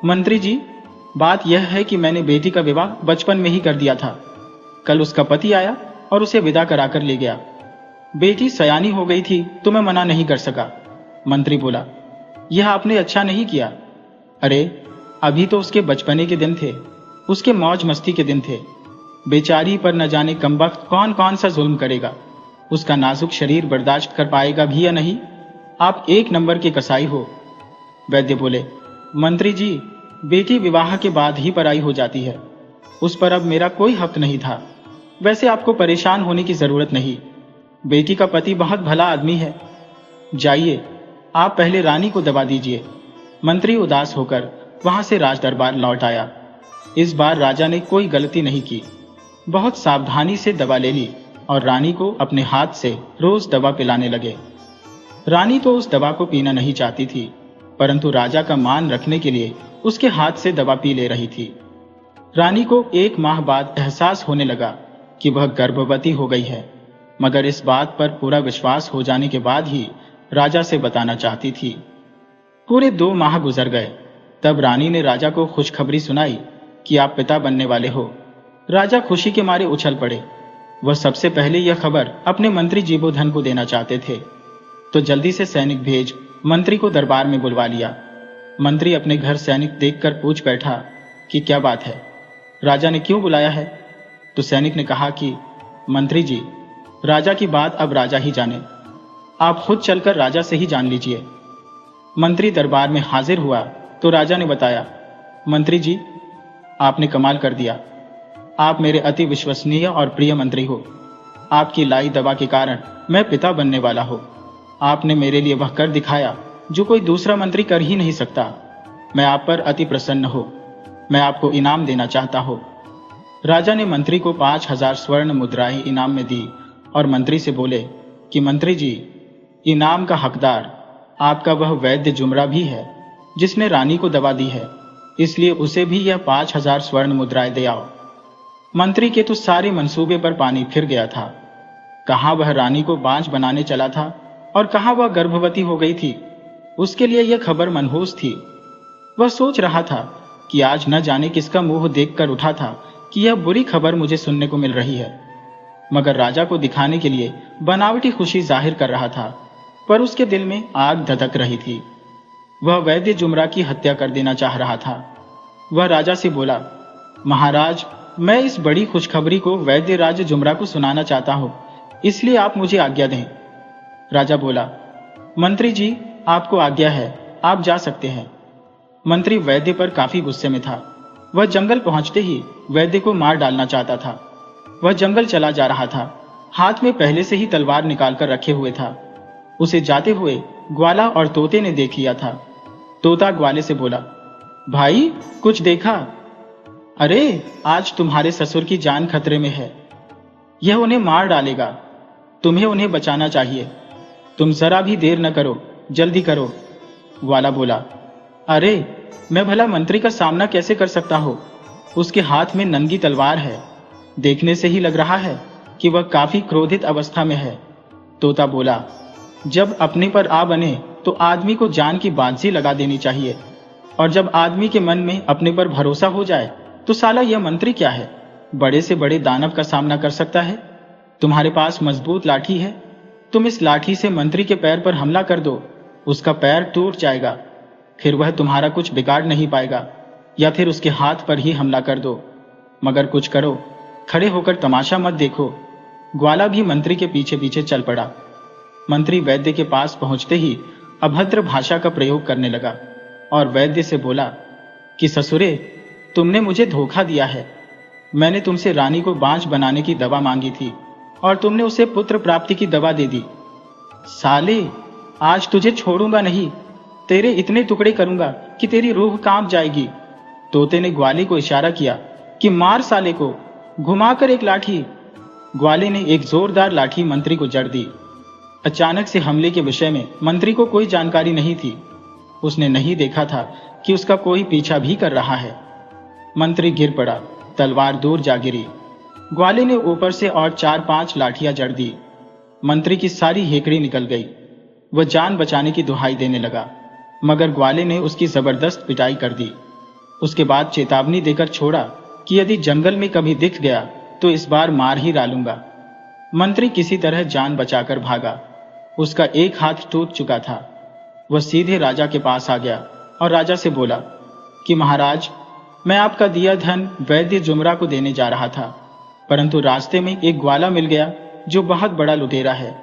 मंत्री जी, बात यह है कि मैंने बेटी का विवाह बचपन में ही कर दिया था। कल उसका पति आया और उसे विदा कराकर ले गया। बेटी सयानी हो गई थी तो मैं मना नहीं कर सका। मंत्री बोला, यह आपने अच्छा नहीं किया। अरे, अभी तो उसके बचपने के दिन थे, उसके मौज मस्ती के दिन थे। बेचारी पर न जाने कमबख्त कौन कौन सा जुल्म करेगा। उसका नाजुक शरीर बर्दाश्त कर पाएगा भी या नहीं। आप 1 नंबर के कसाई हो। वैद्य बोले, मंत्री जी, बेटी विवाह के बाद ही पराई हो जाती है, उस पर अब मेरा कोई हक नहीं था। वैसे आपको परेशान होने की जरूरत नहीं, बेटी का पति बहुत भला आदमी है। जाइए, आप पहले रानी को दवा दीजिए। मंत्री उदास होकर वहां से राज दरबार लौट आया। इस बार राजा ने कोई गलती नहीं की। बहुत सावधानी से दवा ले ली और रानी को अपने हाथ से रोज दवा पिलाने लगे। रानी तो उस दवा को पीना नहीं चाहती थी, परंतु राजा का मान रखने के लिए उसके हाथ से दवा पी ले रही थी। रानी को 1 माह बाद एहसास होने लगा कि वह गर्भवती हो गई है, मगर इस बात पर पूरा विश्वास हो जाने के बाद ही राजा से बताना चाहती थी। पूरे 2 माह गुजर गए। तब रानी ने राजा को खुशखबरी सुनाई कि आप पिता बनने वाले हो। राजा खुशी के मारे उछल पड़े। वह सबसे पहले यह खबर अपने मंत्री जीबोधन को देना चाहते थे, तो जल्दी से सैनिक भेज मंत्री को दरबार में बुलवा लिया। मंत्री अपने घर सैनिक देखकर पूछ बैठा कि क्या बात है, राजा ने क्यों बुलाया है? तो सैनिक ने कहा कि मंत्री जी, राजा की बात अब राजा ही जाने, आप खुद चलकर राजा से ही जान लीजिए। मंत्री दरबार में हाजिर हुआ तो राजा ने बताया, मंत्री जी, आपने कमाल कर दिया। आप मेरे अति विश्वसनीय और प्रिय मंत्री हो। आपकी लाई दवा के कारण मैं पिता बनने वाला हूं। आपने मेरे लिए वह कर दिखाया जो कोई दूसरा मंत्री कर ही नहीं सकता। मैं आप पर अति प्रसन्न हूं। मैं आपको इनाम देना चाहता हूं। राजा ने मंत्री को 5000 स्वर्ण मुद्राएं इनाम में दी और मंत्री से बोले कि मंत्री जी, इनाम का हकदार आपका वह वैद्य जुमरा भी है जिसने रानी को दवा दी है, इसलिए उसे भी यह 5000 स्वर्ण मुद्राएं दे आओ। मंत्री के तो सारे मंसूबे पर पानी फिर गया था। कहां वह रानी को बांझ बनाने चला था और कहां वह गर्भवती हो गई थी। उसके लिए यह खबर मनहूस थी। वह सोच रहा था कि आज न जाने किसका मुंह देखकर उठा था कि यह बुरी खबर मुझे सुनने को मिल रही है, मगर राजा को दिखाने के लिए बनावटी खुशी जाहिर कर रहा था, पर उसके दिल में आग धधक रही थी। वह वैद्य जुमरा की हत्या कर देना चाह रहा था। वह राजा से बोला, महाराज, मैं इस बड़ी खुशखबरी को वैद्य राज जुमरा को सुनाना चाहता हूं, इसलिए आप मुझे आज्ञा दें। राजा बोला, मंत्री जी, आपको आज्ञा है, आप जा सकते हैं। मंत्री वैद्य पर काफी गुस्से में था। वह जंगल पहुंचते ही वैद्य को मार डालना चाहता था। वह जंगल चला जा रहा था, हाथ में पहले से ही तलवार निकालकर रखे हुए था। उसे जाते हुए ग्वाला और तोते ने देख लिया था। तोता ग्वाले से बोला, भाई, कुछ देखा? अरे, आज तुम्हारे ससुर की जान खतरे में है, यह उन्हें मार डालेगा, तुम्हें उन्हें बचाना चाहिए, तुम जरा भी देर न करो, जल्दी करो। ग्वाला बोला, अरे, मैं भला मंत्री का सामना कैसे कर सकता हूं? उसके हाथ में नंगी तलवार है, देखने से ही लग रहा है कि वह काफी क्रोधित अवस्था में है। तोता बोला, जब अपने पर आ बने तो आदमी को जान की बाजी लगा देनी चाहिए, और जब आदमी के मन में अपने पर भरोसा हो जाए तो साला यह मंत्री क्या है, बड़े से बड़े दानव का सामना कर सकता है। तुम्हारे पास मजबूत लाठी है, तुम इस लाठी से मंत्री के पैर पर हमला कर दो, उसका पैर टूट जाएगा, फिर वह तुम्हारा कुछ बिगाड़ नहीं पाएगा, या फिर उसके हाथ पर ही हमला कर दो, मगर कुछ करो, खड़े होकर तमाशा मत देखो। ग्वाला भी मंत्री के पीछे पीछे चल पड़ा। मंत्री वैद्य के पास पहुंचते ही अभद्र भाषा का प्रयोग करने लगा और वैद्य से बोला कि ससुरे, तुमने मुझे धोखा दिया है। मैंने तुमसे रानी को बांझ बनाने की दवा मांगी थी और तुमने उसे पुत्र प्राप्ति की दवा दे दी। साले, आज तुझे छोड़ूंगा नहीं, तेरे इतने टुकड़े करूंगा कि तेरी रूह कांप जाएगी। तोते ने ग्वाले को इशारा किया कि मार साले को, घुमाकर एक लाठी। ग्वाले ने एक जोरदार लाठी मंत्री को जड़ दी। अचानक से हमले के विषय में मंत्री को कोई जानकारी नहीं थी। उसने नहीं देखा था कि उसका कोई पीछा भी कर रहा है। मंत्री गिर पड़ा, तलवार दूर जा गिरी। ग्वाले ने ऊपर से और 4-5 लाठियां जड़ दी। मंत्री की सारी हेकड़ी निकल गई। वह जान बचाने की दुहाई देने लगा, मगर ग्वाले ने उसकी जबरदस्त पिटाई कर दी। उसके बाद चेतावनी देकर छोड़ा कि यदि जंगल में कभी दिख गया तो इस बार मार ही डालूंगा। मंत्री किसी तरह जान बचाकर भागा। उसका एक हाथ टूट चुका था। वह सीधे राजा के पास आ गया और राजा से बोला कि महाराज, मैं आपका दिया धन वैद्य जुमरा को देने जा रहा था, परंतु रास्ते में एक ग्वाला मिल गया जो बहुत बड़ा लुटेरा है।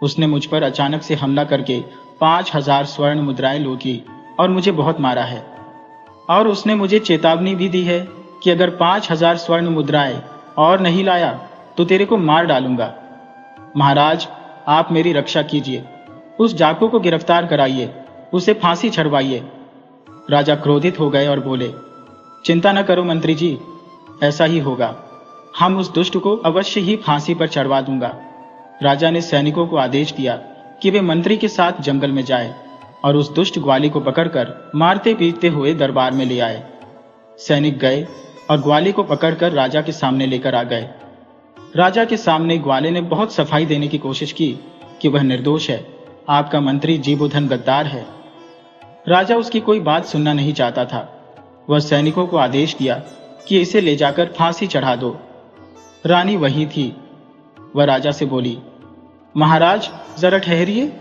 उसने मुझ पर अचानक से हमला करके 5000 स्वर्ण मुद्राएं लूट ली और मुझे बहुत मारा है, और उसने मुझे चेतावनी भी दी है कि अगर 5000 स्वर्ण मुद्राएं और नहीं लाया तो तेरे को मार डालूंगा। महाराज, आप मेरी रक्षा कीजिए, उस डाकू को गिरफ्तार कराइए, उसे फांसी चढ़वाइए। राजा क्रोधित हो गए और बोले, चिंता न करो मंत्री जी, ऐसा ही होगा, हम उस दुष्ट को अवश्य ही फांसी पर चढ़वा दूंगा। राजा ने सैनिकों को आदेश दिया कि वे मंत्री के साथ जंगल में जाए और उस दुष्ट ग्वाली को पकड़कर मारते पीटते हुए दरबार में ले आए। सैनिक गए और ग्वाले को पकड़कर राजा के सामने लेकर आ गए। राजा के सामने ग्वाले ने बहुत सफाई देने की कोशिश की कि वह निर्दोष है, आपका मंत्री जीबोधन गद्दार है। राजा उसकी कोई बात सुनना नहीं चाहता था। वह सैनिकों को आदेश दिया कि इसे ले जाकर फांसी चढ़ा दो। रानी वही थी। वह राजा से बोली, महाराज, जरा ठहरिए,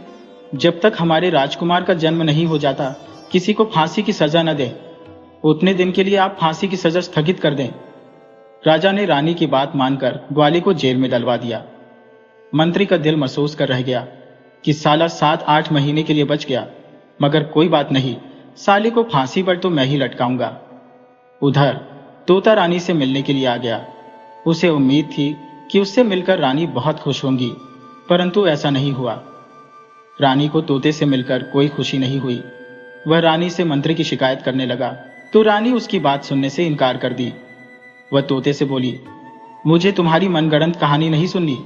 जब तक हमारे राजकुमार का जन्म नहीं हो जाता किसी को फांसी की सजा न दें। उतने दिन के लिए आप फांसी की सजा स्थगित कर दें। राजा ने रानी की बात मानकर ग्वाले को जेल में डलवा दिया। मंत्री का दिल महसूस कर रह गया कि साला 7-8 महीने के लिए बच गया, मगर कोई बात नहीं, साले को फांसी पर तो मैं ही लटकाऊंगा। उधर तोता रानी से मिलने के लिए आ गया। उसे उम्मीद थी कि उससे मिलकर रानी बहुत खुश होंगी, परंतु ऐसा नहीं हुआ। रानी को तोते से मिलकर कोई खुशी नहीं हुई। वह रानी से मंत्री की शिकायत करने लगा तो रानी उसकी बात सुनने से इनकार कर दी। वह तोते से बोली, मुझे तुम्हारी मनगढ़ंत कहानी नहीं सुननी,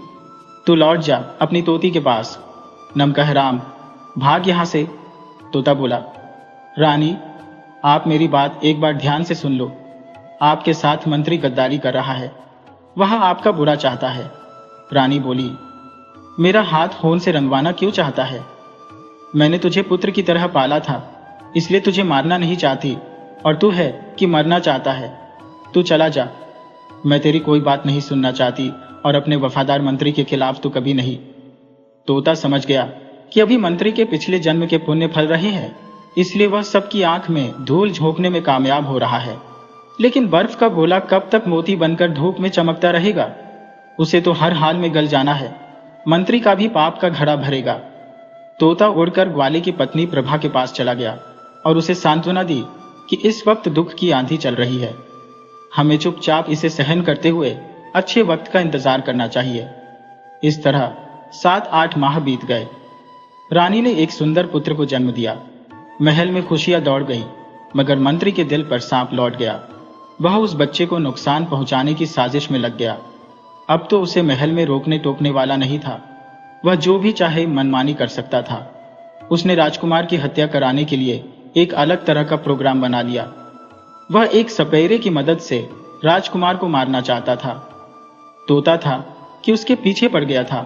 तू लौट जा अपनी तोती के पास। नमकहराम, भाग यहां से। तोता बोला, रानी, आप मेरी बात एक बार ध्यान से सुन लो। आपके साथ मंत्री गद्दारी कर रहा है, वह आपका बुरा चाहता है। रानी बोली, मेरा हाथ खून से रंगवाना क्यों चाहता है? मैंने तुझे पुत्र की तरह पाला था, इसलिए तुझे मारना नहीं चाहती, और तू है कि मरना चाहता है। तू चला जा, मैं तेरी कोई बात नहीं सुनना चाहती और अपने वफादार मंत्री के खिलाफ तो कभी नहीं। तोता समझ गया कि अभी मंत्री के पिछले जन्म के पुण्य फल रहे हैं, इसलिए वह सबकी आंख में धूल झोंकने में कामयाब हो रहा है। लेकिन बर्फ का गोला कब तक मोती बनकर धूप में चमकता रहेगा? उसे तो हर हाल में गल जाना है। मंत्री का भी पाप का घड़ा भरेगा। तोता उड़कर ग्वाले की पत्नी प्रभा के पास चला गया और उसे सांत्वना दी कि इस वक्त दुख की आंधी चल रही है, हमें चुपचाप इसे सहन करते हुए अच्छे वक्त का इंतजार करना चाहिए। इस तरह 7-8 माह बीत गए। रानी ने एक सुंदर पुत्र को जन्म दिया। महल में खुशियां दौड़ गई, मगर मंत्री के दिल पर सांप लौट गया। वह उस बच्चे को नुकसान पहुंचाने की साजिश में लग गया। अब तो उसे महल में रोकने टोकने वाला नहीं था। वह जो भी चाहे मनमानी कर सकता था। उसने राजकुमार की हत्या कराने के लिए एक अलग तरह का प्रोग्राम बना लिया। वह एक सपेरे की मदद से राजकुमार को मारना चाहता था। तोता था कि उसके पीछे पड़ गया था।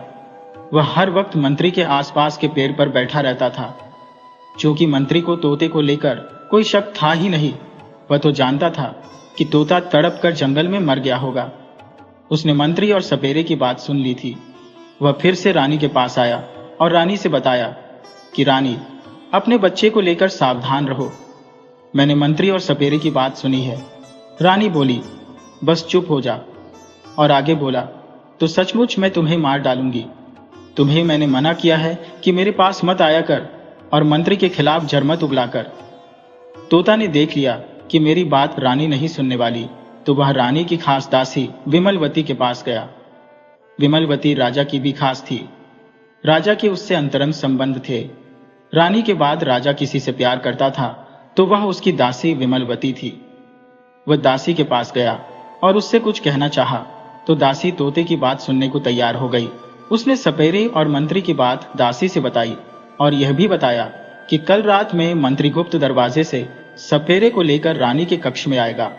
वह हर वक्त मंत्री के आसपास के पेड़ पर बैठा रहता था। क्योंकि मंत्री को तोते को लेकर कोई शक था ही नहीं, वह तो जानता था कि तोता तड़प कर जंगल में मर गया होगा। उसने मंत्री और सपेरे की बात सुन ली थी। वह फिर से रानी के पास आया और रानी से बताया कि रानी, अपने बच्चे को लेकर सावधान रहो। मैंने मंत्री और सपेरे की बात सुनी है। रानी बोली, बस चुप हो जा। और आगे बोला, तो सचमुच मैं तुम्हें मार डालूंगी। तुम्हें मैंने मना किया है कि मेरे पास मत आया कर और मंत्री के खिलाफ जरमत उगलाकर। तोता ने देख लिया कि मेरी बात रानी नहीं सुनने वाली, तो वह रानी की खास दासी विमलवती के पास गया। विमलवती राजा की भी खास थी। राजा के उससे अंतरंग संबंध थे। रानी के बाद राजा किसी से प्यार करता था तो वह उसकी दासी विमलवती थी। वह दासी के पास गया और उससे कुछ कहना चाहा, तो दासी तोते की बात सुनने को तैयार हो गई। उसने सपेरे और मंत्री की बात दासी से बताई और यह भी बताया कि कल रात में मंत्री गुप्त दरवाजे से सपेरे को लेकर रानी के कक्ष में आएगा।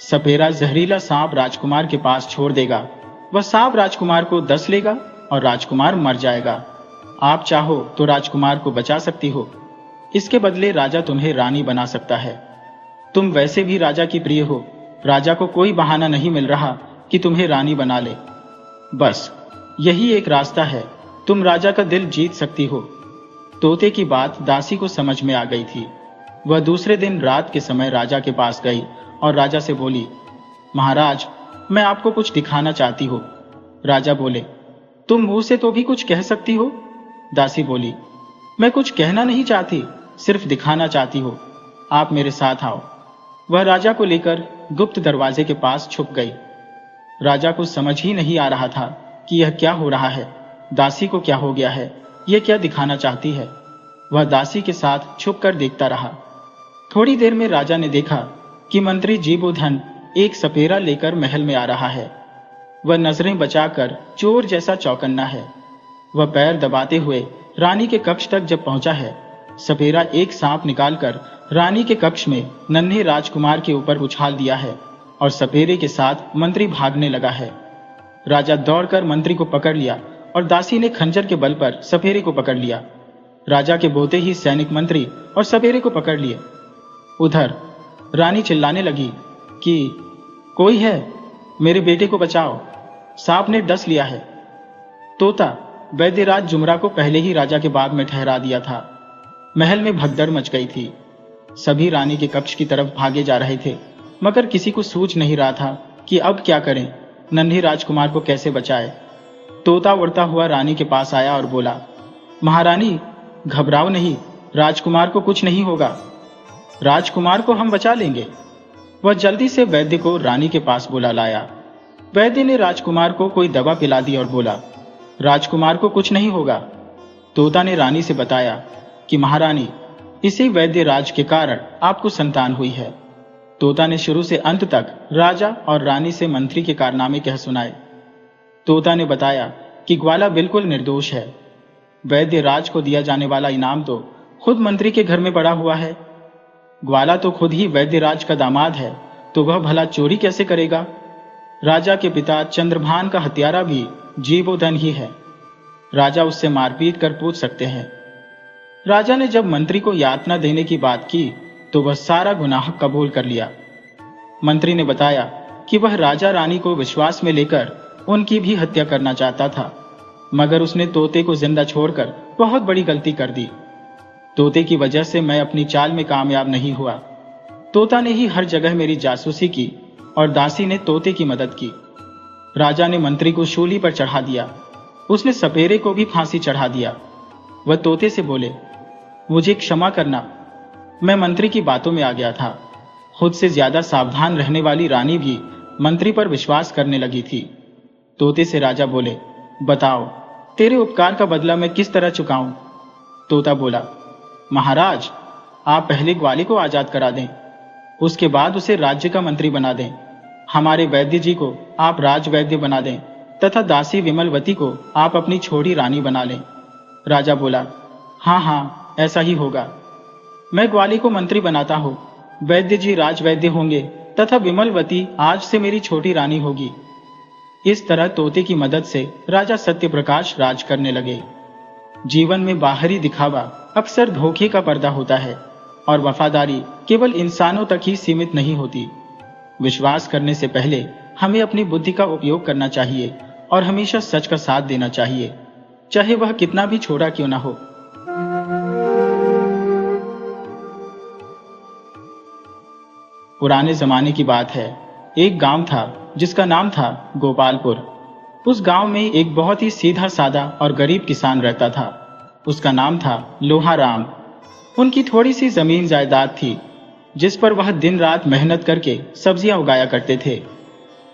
सपेरा जहरीला सांप राजकुमार के पास छोड़ देगा। वह सांप राजकुमार को डस लेगा और राजकुमार मर जाएगा। आप चाहो तो राजकुमार को बचा सकती हो। इसके बदले राजा तुम्हें रानी बना सकता है। तुम वैसे भी राजा की प्रिय हो। राजा को कोई बहाना नहीं मिल रहा कि तुम्हें रानी बना ले। बस यही एक रास्ता है, तुम राजा का दिल जीत सकती हो। तोते की बात दासी को समझ में आ गई थी। वह दूसरे दिन रात के समय राजा के पास गई और राजा से बोली, महाराज, मैं आपको कुछ दिखाना चाहती हूँ। राजा बोले, तुम मुंह से तो भी कुछ कह सकती हो। दासी बोली, मैं कुछ कहना नहीं चाहती, सिर्फ दिखाना चाहती हूँ। आप मेरे साथ आओ। वह राजा को लेकर गुप्त दरवाजे के पास छुप गई। राजा को समझ ही नहीं आ रहा था कि यह क्या हो रहा है, दासी को क्या हो गया है, यह क्या दिखाना चाहती है। वह दासी के साथ छुप कर देखता रहा। थोड़ी देर में राजा ने देखा कि मंत्री जीबोधन एक सपेरा लेकर महल में आ रहा है। वह नजरें बचाकर चोर जैसा चौकन्ना है। वह पैर दबाते हुए रानी के कक्ष तक जब पहुंचा है, सपेरा एक सांप निकालकर रानी के कक्ष में नन्हे राजकुमार के ऊपर उछाल दिया है और सपेरे के साथ मंत्री भागने लगा है। राजा दौड़कर मंत्री को पकड़ लिया और दासी ने खंजर के बल पर सपेरे को पकड़ लिया। राजा के बोते ही सैनिक मंत्री और सपेरे को पकड़ लिए। उधर रानी चिल्लाने लगी कि कोई है, मेरे बेटे को बचाओ, सांप ने डस लिया है। तोता वैद्यराज जुमरा को पहले ही राजा के बाग में ठहरा दिया था। महल में भगदड़ मच गई थी। सभी रानी के कक्ष की तरफ भागे जा रहे थे, मगर किसी को सूझ नहीं रहा था कि अब क्या करें, नन्हे राजकुमार को कैसे बचाए। तोता उड़ता हुआ रानी के पास आया और बोला, महारानी, घबराओ नहीं, राजकुमार को कुछ नहीं होगा, राजकुमार को हम बचा लेंगे। वह जल्दी से वैद्य को रानी के पास बुला लाया। वैद्य ने राजकुमार को कोई दवा पिला दी और बोला, राजकुमार को कुछ नहीं होगा। तोता ने रानी से बताया कि महारानी, इसी वैद्य राज के कारण आपको संतान हुई है। तोता ने शुरू से अंत तक राजा और रानी से मंत्री के कारनामे कह सुनाए। तोता ने बताया कि ग्वाला बिल्कुल निर्दोष है। वैद्य राज को दिया जाने वाला इनाम तो खुद मंत्री के घर में पड़ा हुआ है। ग्वाला तो खुद ही वैद्य राज का दामाद है, तो वह भला चोरी कैसे करेगा। राजा के पिता चंद्रभान का हत्यारा भी जीबोधन ही है। राजा उससे मारपीट कर पूछ सकते हैं। राजा ने जब मंत्री को यातना देने की बात की तो वह सारा गुनाह कबूल कर लिया। मंत्री ने बताया कि वह राजा रानी को विश्वास में लेकर उनकी भी हत्या करना चाहता था, मगर उसने तोते को जिंदा छोड़कर बहुत बड़ी गलती कर दी। तोते की वजह से मैं अपनी चाल में कामयाब नहीं हुआ। तोता ने ही हर जगह मेरी जासूसी की और दासी ने तोते की मदद की। राजा ने मंत्री को शूली पर चढ़ा दिया। उसने सपेरे को भी फांसी चढ़ा दिया। वह तोते से बोले, मुझे क्षमा करना, मैं मंत्री की बातों में आ गया था। खुद से ज्यादा सावधान रहने वाली रानी भी मंत्री पर विश्वास करने लगी थी। तोते से राजा बोले, बताओ तेरे उपकार का बदला मैं किस तरह चुकाऊं? तोता बोला, महाराज, आप पहले ग्वाली को आजाद करा दें, उसके बाद उसे राज्य का मंत्री बना दें। हमारे वैद्य जी को आप राजवैद्य बना दें तथा दासी विमलवती को आप अपनी छोटी रानी बना लें। राजा बोला, हाँ हाँ, ऐसा ही होगा। मैं ग्वाली को मंत्री बनाता हूँ, वैद्य जी राजवैद्य होंगे तथा विमलवती आज से मेरी छोटी रानी होगी। इस तरह तोते की मदद से राजा सत्यप्रकाश राज करने लगे। जीवन में बाहरी दिखावा अक्सर धोखे का पर्दा होता है और वफादारी केवल इंसानों तक ही सीमित नहीं होती। विश्वास करने से पहले हमें अपनी बुद्धि का उपयोग करना चाहिए और हमेशा सच का साथ देना चाहिए, चाहे वह कितना भी छोटा क्यों ना हो। पुराने जमाने की बात है। एक गांव था जिसका नाम था गोपालपुर। उस गांव में एक बहुत ही सीधा साधा और गरीब किसान रहता था। उसका नाम था लोहाराम। उनकी थोड़ी सी जमीन जायदाद थी जिस पर वह दिन रात मेहनत करके सब्जियां उगाया करते थे।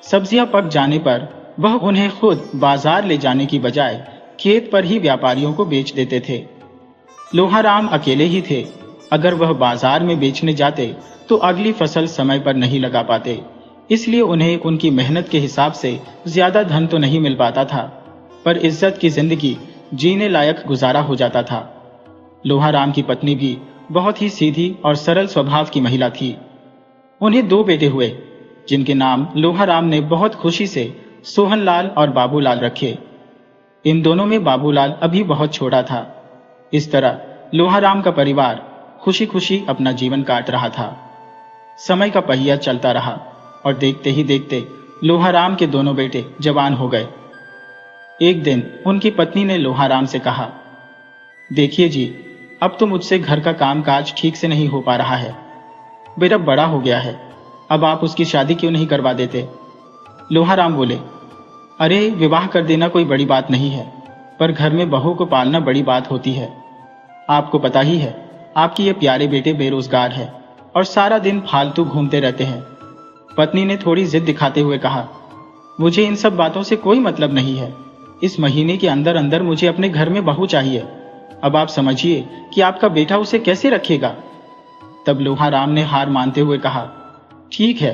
सब्जियां पक जाने पर वह उन्हें खुद बाजार ले जाने की बजाय खेत पर ही व्यापारियों को बेच देते थे। लोहाराम अकेले ही थे। अगर वह बाजार में बेचने जाते तो अगली फसल समय पर नहीं लगा पाते, इसलिए उन्हें उनकी मेहनत के हिसाब से ज्यादा धन तो नहीं मिल पाता था, पर इज्जत की जिंदगी जीने लायक गुजारा हो जाता था। लोहाराम की पत्नी भी बहुत ही सीधी और सरल स्वभाव की महिला थी। उन्हें 2 बेटे हुए जिनके नाम लोहाराम ने बहुत खुशी से सोहनलाल और बाबूलाल रखे। इन दोनों में बाबूलाल अभी बहुत छोटा था। इस तरह लोहाराम का परिवार खुशी खुशी अपना जीवन काट रहा था। समय का पहिया चलता रहा और देखते ही देखते लोहाराम के दोनों बेटे जवान हो गए। एक दिन उनकी पत्नी ने लोहाराम से कहा, देखिए जी, अब तो मुझसे घर का कामकाज ठीक से नहीं हो पा रहा है। बेटा बड़ा हो गया है, अब आप उसकी शादी क्यों नहीं करवा देते? लोहाराम बोले, अरे विवाह कर देना कोई बड़ी बात नहीं है, पर घर में बहू को पालना बड़ी बात होती है। आपको पता ही है, आपके ये प्यारे बेटे बेरोजगार है और सारा दिन फालतू घूमते रहते हैं। पत्नी ने थोड़ी जिद दिखाते हुए कहा, मुझे इन सब बातों से कोई मतलब नहीं है। इस महीने के अंदर अंदर मुझे अपने घर में बहू चाहिए। अब आप समझिए कि आपका बेटा उसे कैसे रखेगा। तब लोहाराम ने हार मानते हुए कहा, ठीक है,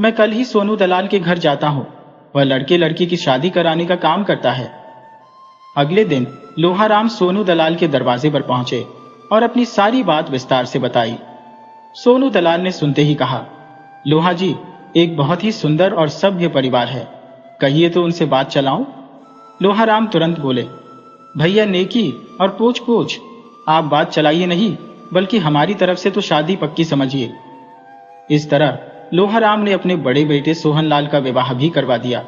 मैं कल ही सोनू दलाल के घर जाता हूँ। वह लड़के लड़की की शादी कराने का काम करता है। अगले दिन लोहाराम सोनू दलाल के दरवाजे पर पहुंचे और अपनी सारी बात विस्तार से बताई। सोनू दलाल ने सुनते ही कहा, लोहा जी, एक बहुत ही सुंदर और सभ्य परिवार है, कहिए तो उनसे बात चलाऊं? लोहाराम तुरंत बोले, भैया नेकी और पूछ पूछ, आप बात चलाइए नहीं, बल्कि हमारी तरफ से तो शादी पक्की समझिए। इस तरह लोहाराम ने अपने बड़े बेटे सोहनलाल का विवाह भी करवा दिया।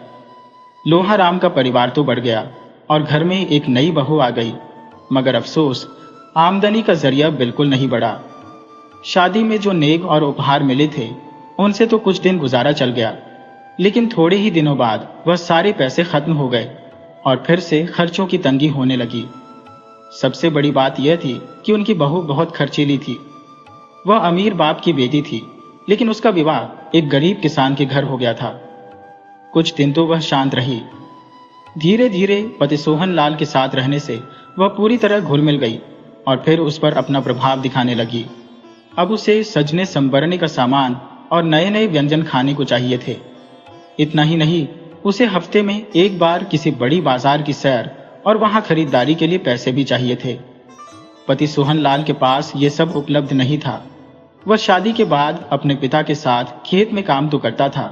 लोहाराम का परिवार तो बढ़ गया और घर में एक नई बहू आ गई, मगर अफसोस आमदनी का जरिया बिल्कुल नहीं बढ़ा। शादी में जो नेक और उपहार मिले थे उनसे तो कुछ दिन गुजारा चल गया, लेकिन थोड़े ही दिनों बाद वह सारे पैसे खत्म हो गए और फिर से खर्चों की तंगी होने लगी। सबसे बड़ी बात यह थी कि उनकी बहू बहुत खर्चीली थी। वह अमीर बाप की बेटी थी, लेकिन उसका विवाह एक गरीब किसान के घर हो गया था। कुछ दिन तो वह शांत रही। धीरे धीरे पति सोहनलाल के साथ रहने से वह पूरी तरह घुल मिल गई और फिर उस पर अपना प्रभाव दिखाने लगी। अब उसे सजने संवरने का सामान और नए नए व्यंजन खाने को चाहिए थे। इतना ही नहीं, उसे हफ्ते में एक बार किसी बड़ी बाजार की सैर और वहां खरीदारी के लिए पैसे भी चाहिए थे। पति सोहनलाल के पास ये सब उपलब्ध नहीं था। वह शादी के बाद अपने पिता के साथ खेत में काम तो करता था,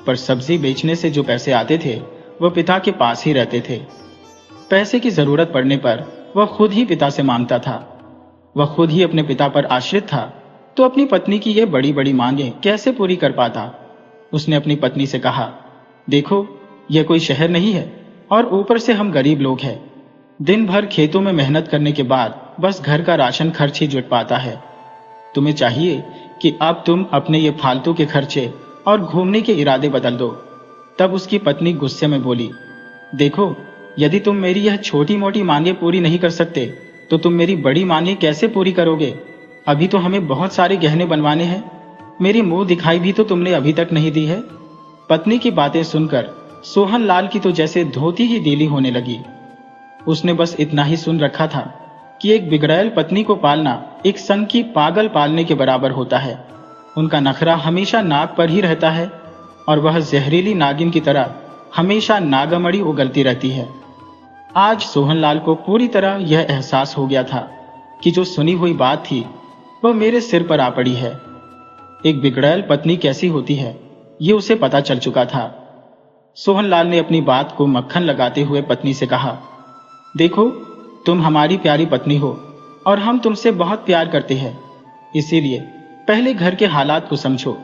पर सब्जी बेचने से जो पैसे आते थे वह पिता के पास ही रहते थे। पैसे की जरूरत पड़ने पर वह खुद ही पिता से मांगता था। वह खुद ही अपने पिता पर आश्रित था, तो अपनी पत्नी की ये बड़ी बड़ी मांगें कैसे पूरी कर पाता। उसने अपनी पत्नी से कहा, देखो यह कोई शहर नहीं है और ऊपर से हम गरीब लोग हैं। दिन भर खेतों में मेहनत करने के बाद बस घर का राशन खर्च ही जुट पाता है। तुम्हें चाहिए कि अब तुम अपने ये फालतू के खर्चे और घूमने के इरादे बदल दो। तब उसकी पत्नी गुस्से में बोली, देखो यदि तुम मेरी यह छोटी मोटी मांगे पूरी नहीं कर सकते तो तुम मेरी बड़ी मांगे कैसे पूरी करोगे? अभी तो हमें बहुत सारे गहने बनवाने हैं। मेरी मुंह दिखाई भी तो तुमने अभी तक नहीं दी है। पत्नी की बातें सुनकर सोहन लाल की तो जैसे धोती ही ढीली होने लगी। उसने बस इतना ही सुन रखा था कि एक बिगड़ैल पत्नी को पालना एक संग की पागल पालने के बराबर होता है। उनका नखरा हमेशा नाक पर ही रहता है और वह जहरीली नागिन की तरह हमेशा नागमणि उगलती रहती है। आज सोहनलाल को पूरी तरह यह एहसास हो गया था कि जो सुनी हुई बात थी वह मेरे सिर पर आ पड़ी है। एक बिगड़ैल पत्नी कैसी होती है ये उसे पता चल चुका था। सोहनलाल ने अपनी बात को मक्खन लगाते हुए पत्नी से कहा, देखो तुम हमारी प्यारी पत्नी हो और हम तुमसे बहुत प्यार करते हैं, इसीलिए पहले घर के हालात को समझो।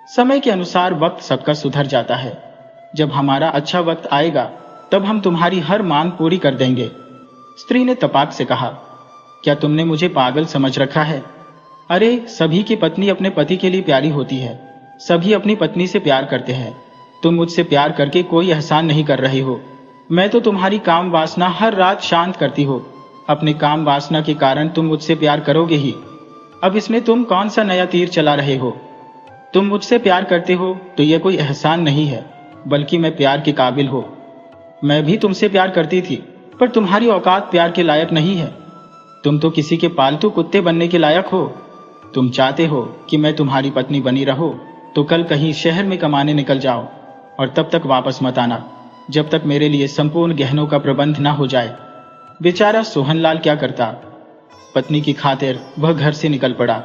समय के अनुसार वक्त सबका सुधर जाता है। जब हमारा अच्छा वक्त आएगा तब हम तुम्हारी हर मांग पूरी कर देंगे। स्त्री ने तपाक से कहा, क्या तुमने मुझे पागल समझ रखा है? अरे सभी की पत्नी अपने पति के लिए प्यारी होती है, सभी अपनी पत्नी से प्यार करते हैं। तुम मुझसे प्यार करके कोई एहसान नहीं कर रहे हो। मैं तो तुम्हारी काम वासना हर रात शांत करती हो। अपने काम वासना के कारण तुम मुझसे प्यार करोगे ही। अब इसमें तुम कौन सा नया तीर चला रहे हो? तुम मुझसे प्यार करते हो तो यह कोई एहसान नहीं है, बल्कि मैं प्यार के काबिल हो। मैं भी तुमसे प्यार करती थी, पर तुम्हारी औकात प्यार के लायक नहीं है। तुम तो किसी के पालतू कुत्ते बनने के लायक हो। तुम चाहते हो कि मैं तुम्हारी पत्नी बनी रहो तो कल कहीं शहर में कमाने निकल जाओ और तब तक वापस मत आना जब तक मेरे लिए संपूर्ण गहनों का प्रबंध ना हो जाए। बेचारा सोहनलाल क्या करता। पत्नी की खातिर वह घर से निकल पड़ा।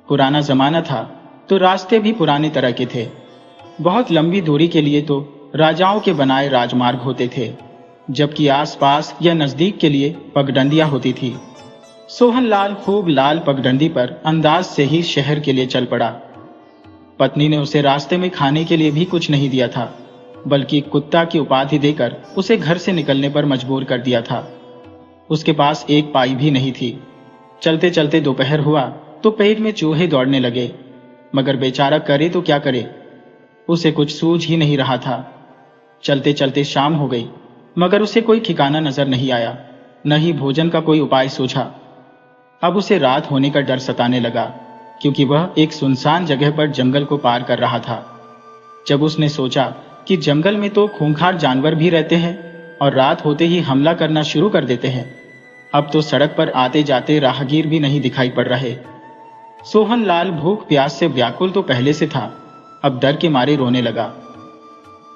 पुराना जमाना था तो रास्ते भी पुराने तरह के थे। बहुत लंबी दूरी के लिए तो राजाओं के बनाए राजमार्ग होते थे, जबकि आसपास या नजदीक के लिए पगडंडियां होती थी। सोहनलाल खूब लाल पगडंडी पर अंदाज से ही शहर के लिए चल पड़ा। पत्नी ने उसे रास्ते में खाने के लिए भी कुछ नहीं दिया था, बल्कि कुत्ता की उपाधि देकर उसे घर से निकलने पर मजबूर कर दिया था। उसके पास एक पाई भी नहीं थी। चलते चलते दोपहर हुआ तो पेट में चूहे दौड़ने लगे, मगर बेचारा करे तो क्या करे, उसे कुछ सूझ ही नहीं रहा था। चलते चलते शाम हो गई, मगर उसे कोई ठिकाना नजर नहीं आया, न ही भोजन का कोई उपाय सूझा। अब उसे रात होने का डर सताने लगा, क्योंकि वह एक सुनसान जगह पर जंगल को पार कर रहा था। जब उसने सोचा कि जंगल में तो खूंखार जानवर भी रहते हैं और रात होते ही हमला करना शुरू कर देते हैं, अब तो सड़क पर आते जाते राहगीर भी नहीं दिखाई पड़ रहे। सोहनलाल भूख प्यास से व्याकुल तो पहले से था, अब डर के मारे रोने लगा।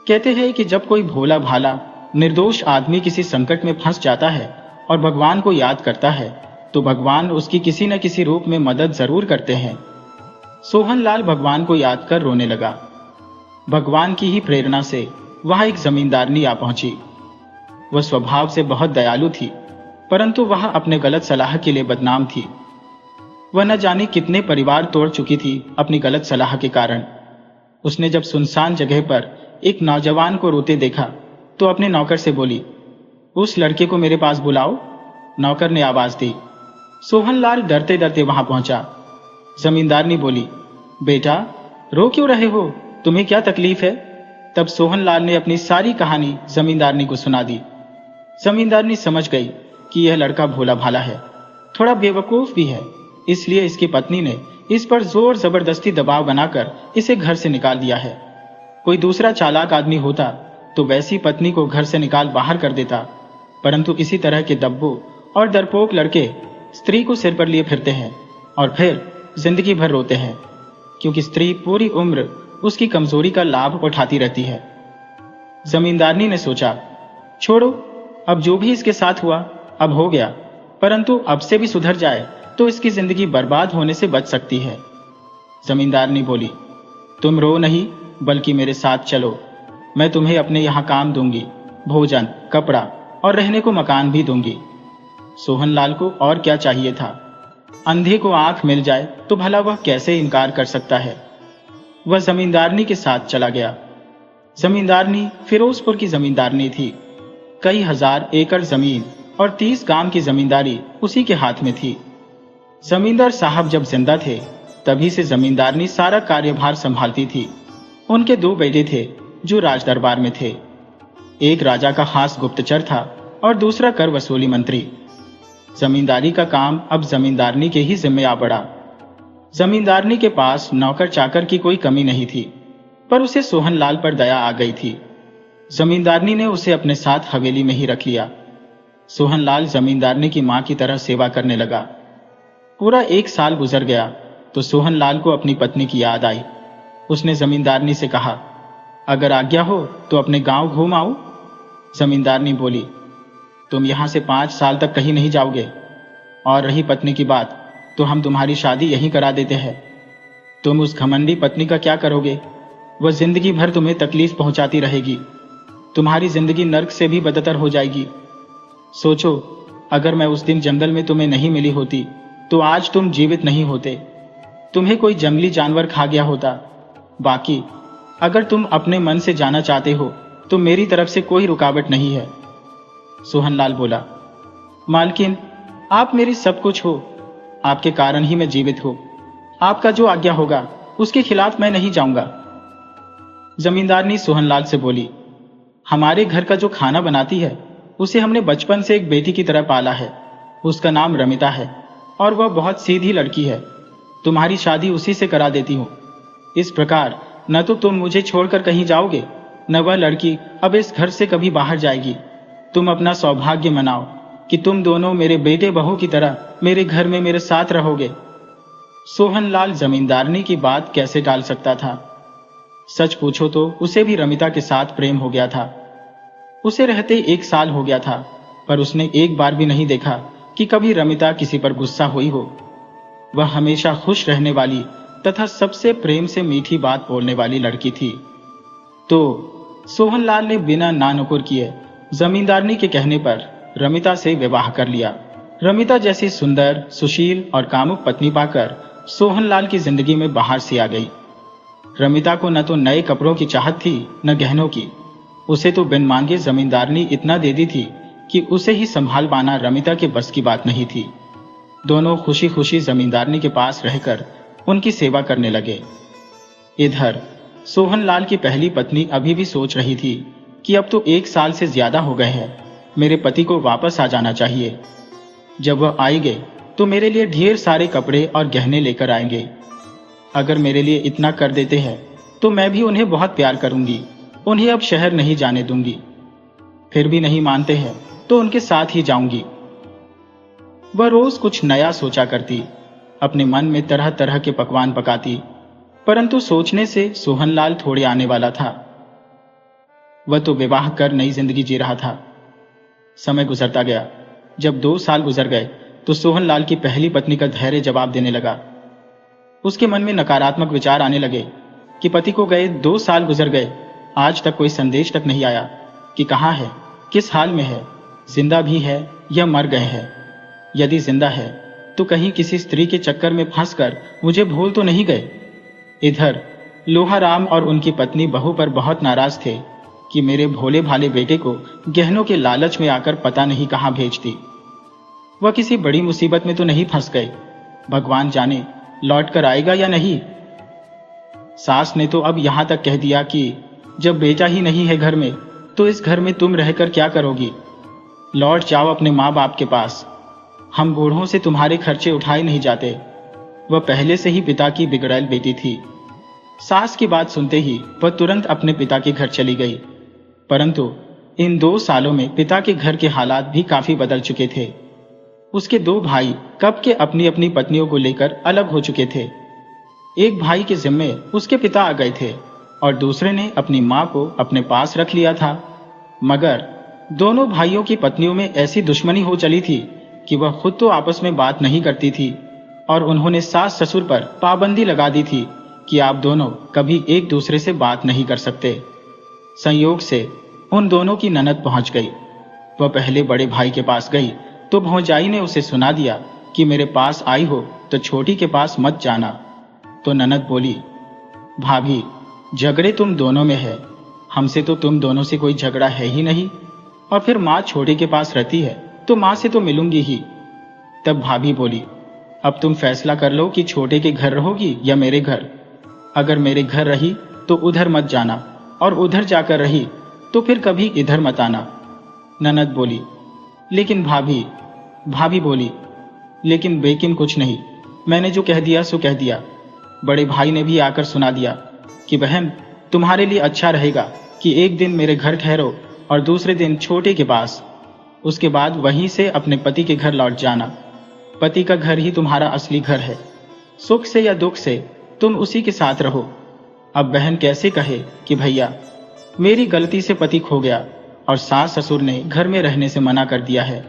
कहते हैं कि जब कोई भोला भाला निर्दोष आदमी किसी संकट में फंस जाता है और भगवान को याद करता है तो भगवान उसकी किसी न किसी रूप में मदद जरूर करते हैं। सोहनलाल भगवान को याद कर रोने लगा। भगवान की ही प्रेरणा से वहां एक जमींदारनी आ पहुंची। वह स्वभाव से बहुत दयालु थी, परंतु वह अपने गलत सलाह के लिए बदनाम थी। वह न जाने कितने परिवार तोड़ चुकी थी अपनी गलत सलाह के कारण। उसने जब सुनसान जगह पर एक नौजवान को रोते देखा तो अपने नौकर से बोली, उस लड़के को मेरे पास बुलाओ। नौकर ने आवाज दी। सोहनलाल डरते डरते वहां पहुंचा। जमींदारनी बोली, बेटा रो क्यों रहे हो, तुम्हें क्या तकलीफ है? तब सोहनलाल ने अपनी सारी कहानी जमींदारनी को सुना दी। जमींदारनी समझ गई कि यह लड़का भोला भाला है, थोड़ा बेवकूफ भी है, इसलिए इसकी पत्नी ने इस पर जोर जबरदस्ती दबाव बनाकर इसे घर से निकाल दिया है। कोई दूसरा चालाक आदमी होता तो वैसी पत्नी को घर से निकाल बाहर कर देता, परंतु इसी तरह के दब्बू और डरपोक लड़के स्त्री को सिर पर लिए फिरते हैं और फिर जिंदगी भर रोते हैं, क्योंकि स्त्री पूरी उम्र उसकी कमजोरी का लाभ उठाती रहती है। जमींदारनी ने सोचा, छोड़ो, अब जो भी इसके साथ हुआ अब हो गया, परंतु अब से भी सुधर जाए तो इसकी जिंदगी बर्बाद होने से बच सकती है। जमींदारनी बोली, तुम रो नहीं, बल्कि मेरे साथ चलो, मैं तुम्हें अपने यहाँ काम दूंगी, भोजन, कपड़ा और रहने को मकान भी दूंगी। सोहनलाल को और क्या चाहिए था? अंधे को आंख मिल जाए तो भला वह कैसे इनकार कर सकता है। वह जमींदारनी के साथ चला गया। जमींदारनी फिरोजपुर की जमींदारनी थी। कई हजार एकड़ जमीन और 30 गांव की जमींदारी उसी के हाथ में थी। जमींदार साहब जब जिंदा थे तभी से जमींदारनी सारा कार्यभार संभालती थी। उनके 2 बेटे थे जो राज दरबार में थे। एक राजा का खास गुप्तचर था और दूसरा कर वसूली मंत्री। जमींदारी का काम अब जमींदारनी के ही जिम्मे आ पड़ा। जमींदारनी के पास नौकर चाकर की कोई कमी नहीं थी, पर उसे सोहनलाल पर दया आ गई थी। जमींदारनी ने उसे अपने साथ हवेली में ही रख लिया। सोहनलाल जमींदारनी की मां की तरह सेवा करने लगा। पूरा 1 साल गुजर गया तो सोहनलाल को अपनी पत्नी की याद आई। उसने जमींदारनी से कहा, अगर आज्ञा हो तो अपने गांव घूम आऊं। जमींदारनी बोली, तुम यहां से 5 साल तक कहीं नहीं जाओगे, और रही पत्नी की बात तो हम तुम्हारी शादी यहीं करा देते हैं। तुम उस घमंडी पत्नी का क्या करोगे? वह जिंदगी भर तुम्हें तकलीफ पहुंचाती रहेगी। तुम्हारी जिंदगी नर्क से भी बदतर हो जाएगी। सोचो, अगर मैं उस दिन जंगल में तुम्हें नहीं मिली होती तो आज तुम जीवित नहीं होते। तुम्हें कोई जंगली जानवर खा गया होता। बाकी अगर तुम अपने मन से जाना चाहते हो तो मेरी तरफ से कोई रुकावट नहीं है। सोहनलाल बोला, मालकिन, आप मेरी सब कुछ हो। आपके कारण ही मैं जीवित हूं। आपका जो आज्ञा होगा उसके खिलाफ मैं नहीं जाऊंगा। जमींदारनी सोहनलाल से बोली, हमारे घर का जो खाना बनाती है उसे हमने बचपन से एक बेटी की तरह पाला है। उसका नाम रमिता है और वह बहुत सीधी लड़की है। तुम्हारी शादी उसी से करा देती हूं। इस प्रकार न तो तुम मुझे छोड़कर कहीं जाओगे, न वह लड़की अब इस घर से कभी बाहर जाएगी। तुम अपना सौभाग्य मनाओ कि तुम दोनों मेरे बेटे बहू की तरह मेरे घर में मेरे साथ रहोगे। सोहनलाल जमींदारनी की बात कैसे टाल सकता था? सच पूछो तो उसे भी रमिता के साथ प्रेम हो गया था। उसे रहते 1 साल हो गया था, पर उसने एक बार भी नहीं देखा कि कभी रमिता किसी पर गुस्सा हुई हो। वह हमेशा खुश रहने वाली तथा सबसे प्रेम से मीठी बात बोलने वाली लड़की थी। तो सोहनलाल ने बिना नानुकुर किए जमींदारनी के कहने पर रमिता से विवाह कर लिया। रमिता जैसी सुंदर, सुशील और कामुक पत्नी पाकर सोहनलाल की जिंदगी में बाहर सी आ गई। रमिता को न तो नए कपड़ों की चाहत थी न गहनों की। उसे तो बिन मांगे जमींदारनी इतना दे दी थी कि उसे ही संभाल पाना रमिता के बस की बात नहीं थी। दोनों खुशी खुशी जमींदारनी के पास रहकर उनकी सेवा करने लगे। इधर सोहनलाल की पहली पत्नी अभी भी सोच रही थी कि अब तो 1 साल से ज्यादा हो गए हैं, मेरे पति को वापस आ जाना चाहिए। जब वह आएंगे तो मेरे लिए ढेर सारे कपड़े और गहने लेकर आएंगे। अगर मेरे लिए इतना कर देते हैं तो मैं भी उन्हें बहुत प्यार करूंगी। उन्हें अब शहर नहीं जाने दूंगी। फिर भी नहीं मानते हैं तो उनके साथ ही जाऊंगी। वह रोज कुछ नया सोचा करती, अपने मन में तरह तरह के पकवान पकाती, परंतु सोचने से सोहनलाल थोड़े आने वाला था। वह तो विवाह कर नई जिंदगी जी रहा था। समय गुजरता गया। जब 2 साल गुजर गए तो सोहनलाल की पहली पत्नी का धैर्य जवाब देने लगा। उसके मन में नकारात्मक विचार आने लगे कि पति को गए 2 साल गुजर गए, आज तक कोई संदेश तक नहीं आया कि कहाँ है, किस हाल में है, जिंदा भी है या मर गए हैं। यदि जिंदा है तो कहीं किसी स्त्री के चक्कर में फंसकर मुझे भूल तो नहीं गए। इधर लोहाराम और उनकी पत्नी बहू पर बहुत नाराज थे कि मेरे भोले भाले बेटे को गहनों के लालच में आकर पता नहीं कहां भेज दी। वह किसी बड़ी मुसीबत में तो नहीं फंस गए। भगवान जाने लौट कर आएगा या नहीं। सास ने तो अब यहां तक कह दिया कि जब बेटा ही नहीं है घर में तो इस घर में तुम रहकर क्या करोगी? लौट जाओ अपने माँ बाप के पास। हम बूढ़ों से तुम्हारे खर्चे उठाए नहीं जाते। वह पहले से ही पिता की बिगड़ैल बेटी थी। सास की बात सुनते ही वह तुरंत अपने पिता के घर चली गई। परंतु इन 2 सालों में पिता के घर के हालात भी काफी बदल चुके थे। उसके 2 भाई कब के अपनी अपनी पत्नियों को लेकर अलग हो चुके थे। एक भाई के जिम्मे उसके पिता आ गए थे और दूसरे ने अपनी मां को अपने पास रख लिया था। मगर दोनों भाइयों की पत्नियों में ऐसी दुश्मनी हो चली थी कि वह खुद तो आपस में बात नहीं करती थी और उन्होंने सास ससुर पर पाबंदी लगा दी थी कि आप दोनों कभी एक दूसरे से बात नहीं कर सकते। संयोग से उन दोनों की ननद पहुंच गई। वह पहले बड़े भाई के पास गई तो भौजाई ने उसे सुना दिया कि मेरे पास आई हो तो छोटी के पास मत जाना। तो ननद बोली, भाभी, झगड़े तुम दोनों में है, हमसे तो तुम दोनों से कोई झगड़ा है ही नहीं। और फिर माँ छोटे के पास रहती है तो माँ से तो मिलूंगी ही। तब भाभी बोली, अब तुम फैसला कर लो कि छोटे के घर रहोगी या मेरे घर। अगर मेरे घर रही तो उधर मत जाना, और उधर जाकर रही तो फिर कभी इधर मत आना। ननद बोली, लेकिन भाभी। भाभी बोली, लेकिन बेकिन कुछ नहीं, मैंने जो कह दिया सो कह दिया। बड़े भाई ने भी आकर सुना दिया कि बहन, तुम्हारे लिए अच्छा रहेगा कि एक दिन मेरे घर ठहरो और दूसरे दिन छोटे के पास, उसके बाद वहीं से अपने पति के घर लौट जाना। पति का घर ही तुम्हारा असली घर है, सुख से या दुख से तुम उसी के साथ रहो। अब बहन कैसे कहे कि भैया मेरी गलती से पति खो गया और सास ससुर ने घर में रहने से मना कर दिया है।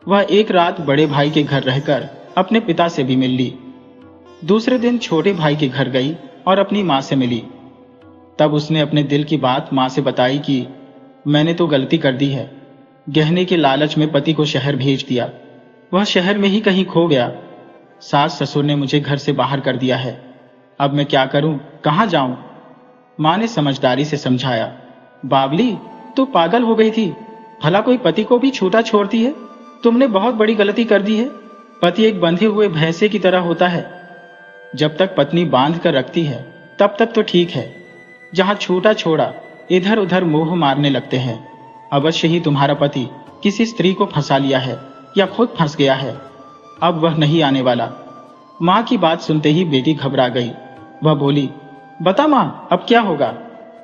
वह एक रात बड़े भाई के घर रहकर अपने पिता से भी मिल ली। दूसरे दिन छोटे भाई के घर गई और अपनी माँ से मिली। तब उसने अपने दिल की बात माँ से बताई कि मैंने तो गलती कर दी है, गहने के लालच में पति को शहर भेज दिया, वह शहर में ही कहीं खो गया। सास ससुर ने मुझे घर से बाहर कर दिया है, अब मैं क्या करूं, कहां जाऊं? माँ ने समझदारी से समझाया, बावली तू पागल हो गई थी, भला कोई पति को भी छूटा छोड़ती है? तुमने बहुत बड़ी गलती कर दी है। पति एक बंधे हुए भैंसे की तरह होता है, जब तक पत्नी बांध कर रखती है तब तक तो ठीक है, जहां छूटा छोड़ा इधर उधर मोह मारने लगते हैं। अवश्य ही तुम्हारा पति किसी स्त्री को फंसा लिया है या खुद फंस गया है, अब वह नहीं आने वाला। माँ की बात सुनते ही बेटी घबरा गई। वह बोली, बता माँ, अब क्या होगा?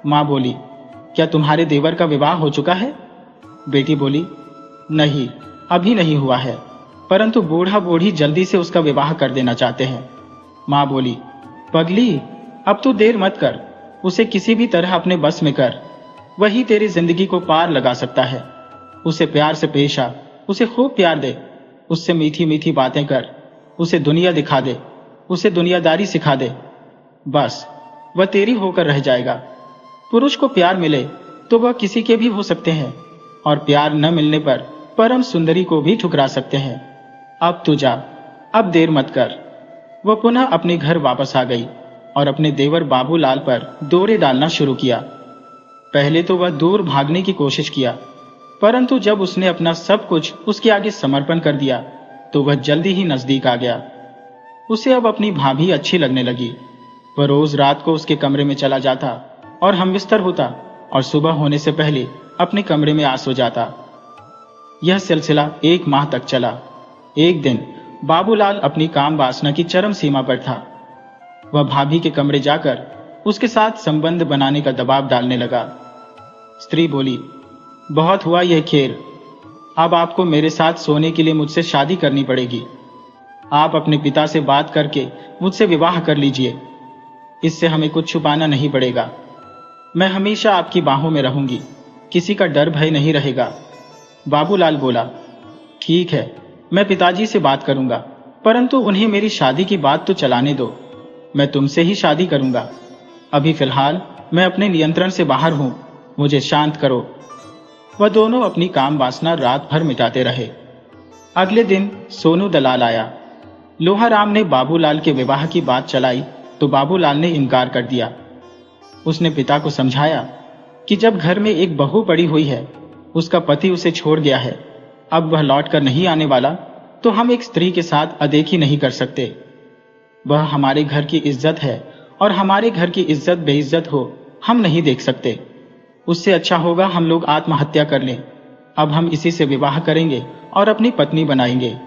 माँ बोली, क्या तुम्हारे देवर का विवाह हो चुका है? बेटी बोली, नहीं, अभी नहीं हुआ है, परंतु बूढ़ा बूढ़ी जल्दी से उसका विवाह कर देना चाहते हैं। माँ बोली, पगली अब तू देर मत कर, उसे किसी भी तरह अपने बस में कर, वही तेरी जिंदगी को पार लगा सकता है। उसे प्यार से पेश आ, उसे खूब प्यार दे, उससे मीठी मीठी बातें कर, उसे दुनिया दिखा दे, उसे दुनियादारी सिखा दे, बस वह तेरी होकर रह जाएगा। पुरुष को प्यार मिले तो वह किसी के भी हो सकते हैं, और प्यार न मिलने पर परम सुंदरी को भी ठुकरा सकते हैं। अब तू जा, अब देर मत कर। वह पुनः अपने घर वापस आ गई और अपने देवर बाबूलाल पर दौरे डालना शुरू किया। पहले तो वह दूर भागने की कोशिश किया, परंतु जब उसने अपना सब कुछ उसके आगे समर्पण कर दिया तो वह जल्दी ही नजदीक आ गया। उसे अब अपनी भाभी अच्छी लगने लगी। वह रोज रात को उसके कमरे में चला जाता और हमबिस्तर होता और सुबह होने से पहले अपने कमरे में आ सो जाता। यह सिलसिला 1 माह तक चला। एक दिन बाबूलाल अपनी काम वासना की चरम सीमा पर था। वह भाभी के कमरे जाकर उसके साथ संबंध बनाने का दबाव डालने लगा। स्त्री बोली, बहुत हुआ यह खेल, अब आपको मेरे साथ सोने के लिए मुझसे शादी करनी पड़ेगी। आप अपने पिता से बात करके मुझसे विवाह कर लीजिए, इससे हमें कुछ छुपाना नहीं पड़ेगा। मैं हमेशा आपकी बाहों में रहूंगी, किसी का डर भय नहीं रहेगा। बाबूलाल बोला, ठीक है, मैं पिताजी से बात करूंगा, परंतु उन्हें मेरी शादी की बात तो चलाने दो। मैं तुमसे ही शादी करूंगा। अभी फिलहाल मैं अपने नियंत्रण से बाहर हूं, मुझे शांत करो। वह दोनों अपनी काम वासना रात भर मिटाते रहे। अगले दिन सोनू दलाल आया। लोहाराम ने बाबूलाल के विवाह की बात चलाई तो बाबूलाल ने इनकार कर दिया। उसने पिता को समझाया कि जब घर में एक बहू पड़ी हुई है, उसका पति उसे छोड़ गया है, अब वह लौट कर नहीं आने वाला, तो हम एक स्त्री के साथ अदेखी नहीं कर सकते। वह हमारे घर की इज्जत है और हमारे घर की इज्जत बेइज्जत हो हम नहीं देख सकते। उससे अच्छा होगा हम लोग आत्महत्या कर लें। अब हम इसी से विवाह करेंगे और अपनी पत्नी बनाएंगे।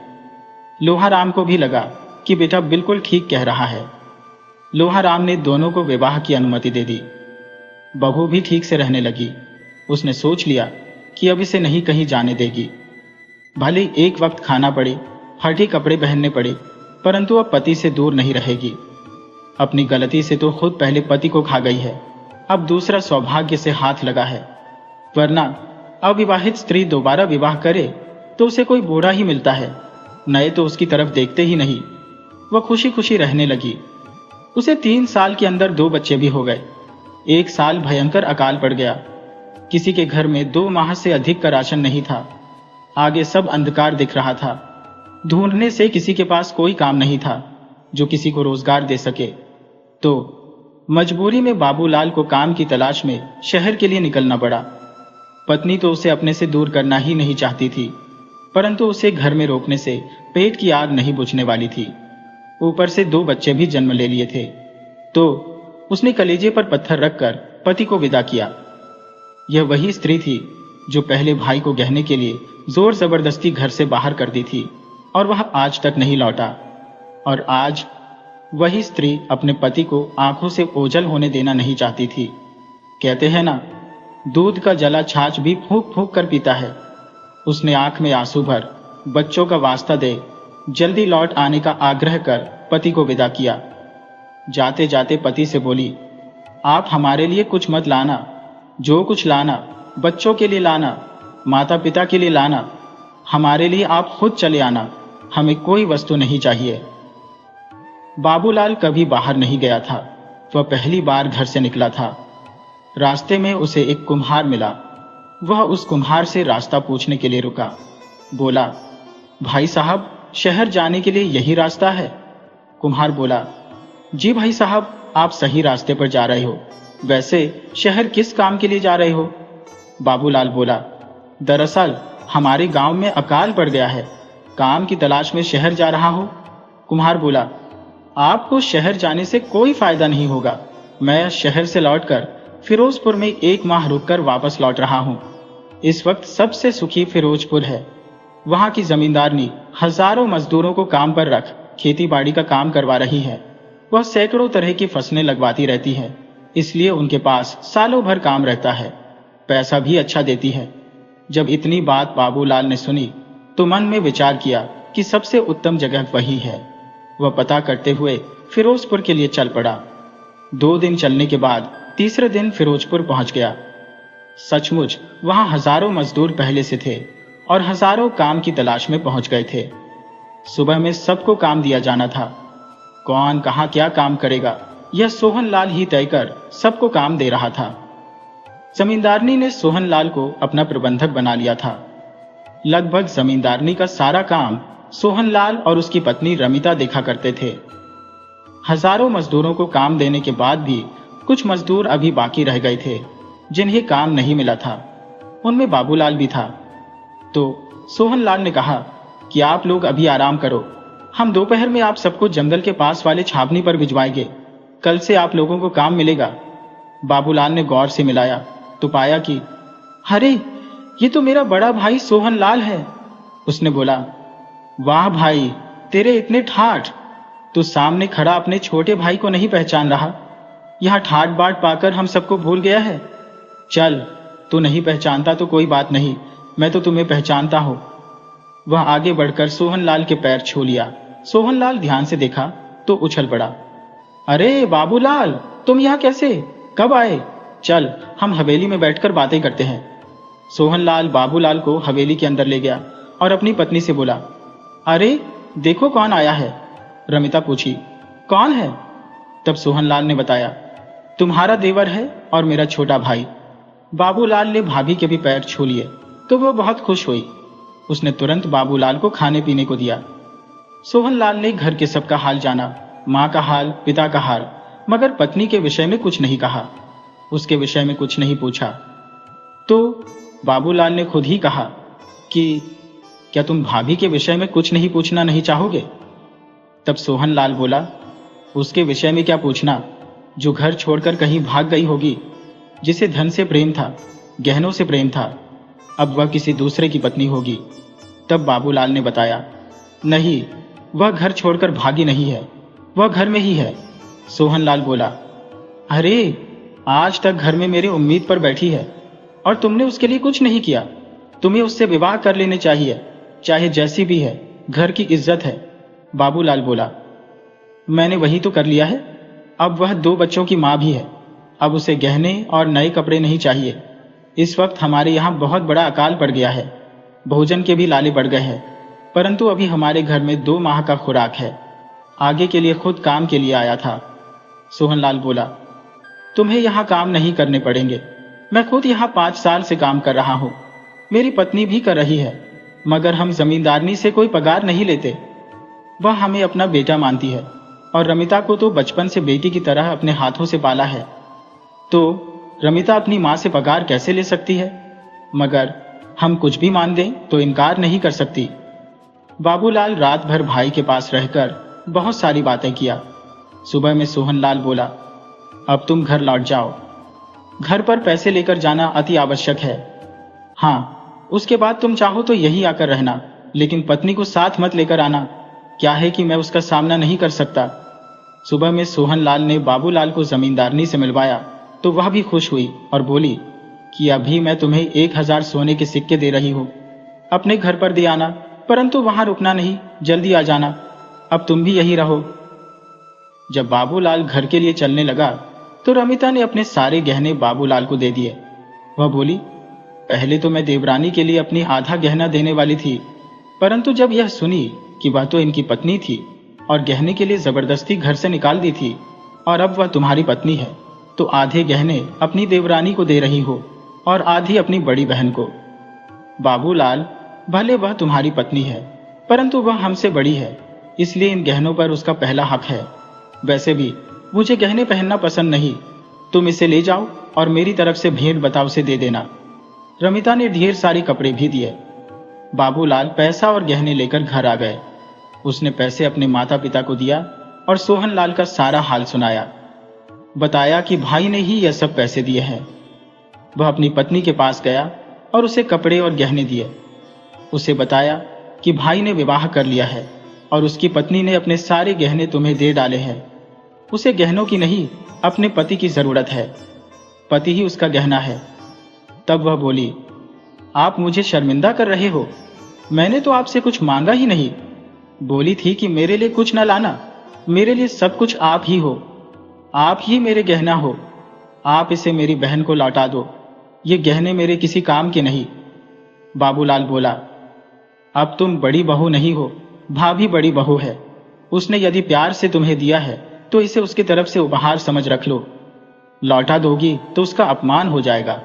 लोहाराम को भी लगा कि बेटा बिल्कुल ठीक कह रहा है। लोहाराम ने दोनों को विवाह की अनुमति दे दी। बहू भी ठीक से रहने लगी। उसने सोच लिया कि अब इसे नहीं कहीं जाने देगी। भले एक वक्त खाना पड़े, फटे कपड़े पहनने पड़े, परंतु अब पति से दूर नहीं रहेगी। अपनी गलती से तो खुद पहले पति को खा गई है, अब दूसरा सौभाग्य से हाथ लगा है। वरना अविवाहित स्त्री दोबारा विवाह करे तो उसे कोई बूढ़ा ही मिलता है, नए तो उसकी तरफ देखते ही नहीं। वह खुशी खुशी रहने लगी। उसे 3 साल के अंदर 2 बच्चे भी हो गए। 1 साल भयंकर अकाल पड़ गया। किसी के घर में 2 माह से अधिक का राशन नहीं था। आगे सब अंधकार दिख रहा था। ढूंढने से किसी के पास कोई काम नहीं था जो किसी को रोजगार दे सके। तो मजबूरी में बाबूलाल को काम की तलाश में शहर के लिए निकलना पड़ा। पत्नी तो उसे अपने से दूर करना ही नहीं चाहती थी, परंतु उसे घर में रोकने से पेट की आग नहीं बुझने वाली थी। ऊपर से 2 बच्चे भी जन्म ले लिए थे, तो उसने कलेजे पर पत्थर रखकर पति को विदा किया। यह वही स्त्री थी जो पहले भाई को गहने के लिए जोर जबरदस्ती घर से बाहर कर दी थी और वह आज तक नहीं लौटा। और आज वही स्त्री अपने पति को आंखों से ओझल होने देना नहीं चाहती थी। कहते हैं ना, दूध का जला छाछ भी फूंक फूंक कर पीता है। उसने आंख में आंसू भर बच्चों का वास्ता दे जल्दी लौट आने का आग्रह कर पति को विदा किया। जाते जाते पति से बोली, आप हमारे लिए कुछ मत लाना, जो कुछ लाना बच्चों के लिए लाना, माता पिता के लिए लाना, हमारे लिए आप खुद चले आना, हमें कोई वस्तु नहीं चाहिए। बाबूलाल कभी बाहर नहीं गया था, वह पहली बार घर से निकला था। रास्ते में उसे एक कुम्हार मिला। वह उस कुम्हार से रास्ता पूछने के लिए रुका। बोला, भाई साहब, शहर जाने के लिए यही रास्ता है? कुम्हार बोला, जी भाई साहब, आप सही रास्ते पर जा रहे हो। वैसे शहर किस काम के लिए जा रहे हो? बाबूलाल बोला, दरअसल हमारे गांव में अकाल पड़ गया है, काम की तलाश में शहर जा रहा हूं। कुम्हार बोला, आपको शहर जाने से कोई फायदा नहीं होगा। मैं शहर से लौटकर फिरोजपुर में 1 माह रुककर वापस लौट रहा हूं। इस वक्त सबसे सुखी फिरोजपुर है। वहां की जमींदारनी हजारों मजदूरों को काम पर रख खेती बाड़ी का काम करवा रही है। वह सैकड़ों तरह की फसलें लगवाती रहती है, इसलिए उनके पास सालों भर काम रहता है। पैसा भी अच्छा देती है। जब इतनी बात बाबूलाल ने सुनी तो मन में विचार किया कि सबसे उत्तम जगह वही है। वह पता करते हुए फिरोजपुर के लिए चल पड़ा। 2 दिन चलने के बाद तीसरे दिन फिरोजपुर पहुंच गया। सचमुच वहां हजारों मजदूर पहले से थे और हजारों काम की तलाश में पहुंच गए थे। सुबह में सबको काम दिया जाना था। कौन कहां क्या काम करेगा, यह सोहनलाल ही तय कर सबको काम दे रहा था। जमींदारनी ने सोहनलाल को अपना प्रबंधक बना लिया था। लगभग जमींदारनी का सारा काम सोहनलाल और उसकी पत्नी रमिता देखा करते थे। हजारों मजदूरों को काम देने के बाद भी कुछ मजदूर अभी बाकी रह गए थे, जिन्हें काम नहीं मिला था। उनमें बाबूलाल भी था। तो सोहनलाल ने कहा कि आप लोग अभी आराम करो, हम दोपहर में आप सबको जंगल के पास वाले छावनी पर भिजवाएंगे। कल से आप लोगों को काम मिलेगा। बाबूलाल ने गौर से मिलाया तो पाया कि अरे, ये तो मेरा बड़ा भाई सोहनलाल है। उसने बोला, वाह भाई, तेरे इतने ठाठ, तू सामने खड़ा अपने छोटे भाई को नहीं पहचान रहा? यहां ठाट बाट पाकर हम सबको भूल गया है। चल, तू नहीं पहचानता तो कोई बात नहीं, मैं तो तुम्हें पहचानता हूं। वह आगे बढ़कर सोहनलाल के पैर छू लिया। सोहनलाल ध्यान से देखा तो उछल पड़ा। अरे बाबूलाल, तुम यहां कैसे, कब आए? चल, हम हवेली में बैठकर बातें करते हैं। सोहनलाल बाबूलाल को हवेली के अंदर ले गया और अपनी पत्नी से बोला, अरे देखो कौन आया है। रमिता पूछी, कौन है? तब सोहनलाल ने बताया, तुम्हारा देवर है और मेरा छोटा भाई। बाबूलाल ने भाभी के भी पैर छू लिए तो वह बहुत खुश हुई। उसने तुरंत बाबूलाल को खाने पीने को दिया। सोहनलाल ने घर के सबका हाल जाना, माँ का हाल, पिता का हाल, मगर पत्नी के विषय में कुछ नहीं कहा, उसके विषय में कुछ नहीं पूछा। तो बाबूलाल ने खुद ही कहा कि क्या तुम भाभी के विषय में कुछ नहीं पूछना नहीं चाहोगे? तब सोहनलाल बोला, उसके विषय में क्या पूछना, जो घर छोड़कर कहीं भाग गई होगी, जिसे धन से प्रेम था, गहनों से प्रेम था, अब वह किसी दूसरे की पत्नी होगी। तब बाबूलाल ने बताया, नहीं, वह घर छोड़कर भागी नहीं है, वह घर में ही है। सोहनलाल बोला, अरे, आज तक घर में मेरी उम्मीद पर बैठी है और तुमने उसके लिए कुछ नहीं किया। तुम्हें उससे विवाह कर लेने चाहिए, चाहे जैसी भी है, घर की इज्जत है। बाबूलाल बोला, मैंने वही तो कर लिया है। अब वह 2 बच्चों की माँ भी है। अब उसे गहने और नए कपड़े नहीं चाहिए। इस वक्त हमारे यहाँ बहुत बड़ा अकाल पड़ गया है, भोजन के भी लाले बढ़ गए हैं, परंतु अभी हमारे घर में 2 माह का खुराक है। आगे के लिए खुद काम के लिए आया था। सोहनलाल बोला, तुम्हें यहाँ काम नहीं करने पड़ेंगे, मैं खुद यहाँ 5 साल से काम कर रहा हूँ, मेरी पत्नी भी कर रही है, मगर हम जमींदारनी से कोई पगार नहीं लेते। वह हमें अपना बेटा मानती है। और रमिता को तो बचपन से बेटी की तरह अपने हाथों से पाला है, तो रमिता अपनी माँ से पगार कैसे ले सकती है? मगर हम कुछ भी मान दें तो इनकार नहीं कर सकती। बाबूलाल रात भर भाई के पास रहकर बहुत सारी बातें किया। सुबह में सोहनलाल बोला, अब तुम घर लौट जाओ। घर पर पैसे लेकर जाना अति आवश्यक है। हाँ, उसके बाद तुम चाहो तो यही आकर रहना, लेकिन पत्नी को साथ मत लेकर आना। क्या है कि मैं उसका सामना नहीं कर सकता। सुबह में सोहनलाल ने बाबूलाल को जमींदारनी से मिलवाया तो वह भी खुश हुई और बोली कि अभी मैं तुम्हें 1000 सोने के सिक्के दे रही हूँ, अपने घर पर दे आना, परंतु वहां रुकना नहीं, जल्दी आ जाना। अब तुम भी यही रहो। जब बाबूलाल घर के लिए चलने लगा तो रमिता ने अपने सारे गहने बाबूलाल को दे दिए। वह बोली, पहले तो मैं देवरानी के लिए अपनी आधा गहना देने वाली थी, परंतु जब यह सुनी कि वह तो इनकी पत्नी थी और गहने के लिए जबरदस्ती घर से निकाल दी थी, और अब वह तुम्हारी पत्नी है, तो आधे गहने अपनी देवरानी को दे रही हो और आधी अपनी बड़ी बहन को। बाबूलाल, भले वह तुम्हारी पत्नी है, परंतु वह हमसे बड़ी है, इसलिए इन गहनों पर उसका पहला हक है। वैसे भी मुझे गहने पहनना पसंद नहीं, तुम इसे ले जाओ और मेरी तरफ से भेंट बताओ से दे देना। रमिता ने ढेर सारे कपड़े भी दिए। बाबूलाल पैसा और गहने लेकर घर आ गए। उसने पैसे अपने माता पिता को दिया और सोहनलाल का सारा हाल सुनाया। बताया कि भाई ने ही यह सब पैसे दिए हैं। वह अपनी पत्नी के पास गया और उसे कपड़े और गहने दिए। उसे बताया कि भाई ने विवाह कर लिया है और उसकी पत्नी ने अपने सारे गहने तुम्हें दे डाले हैं। उसे गहनों की नहीं, अपने पति की जरूरत है, पति ही उसका गहना है। तब वह बोली, आप मुझे शर्मिंदा कर रहे हो, मैंने तो आपसे कुछ मांगा ही नहीं। बोली थी कि मेरे लिए कुछ न लाना, मेरे लिए सब कुछ आप ही हो, आप ही मेरे गहना हो। आप इसे मेरी बहन को लौटा दो, ये गहने मेरे किसी काम के नहीं। बाबूलाल बोला, अब तुम बड़ी बहू नहीं हो, भाभी बड़ी बहू है। उसने यदि प्यार से तुम्हें दिया है तो इसे उसकी तरफ से उपहार समझ रख लो। लौटा दोगी तो उसका अपमान हो जाएगा।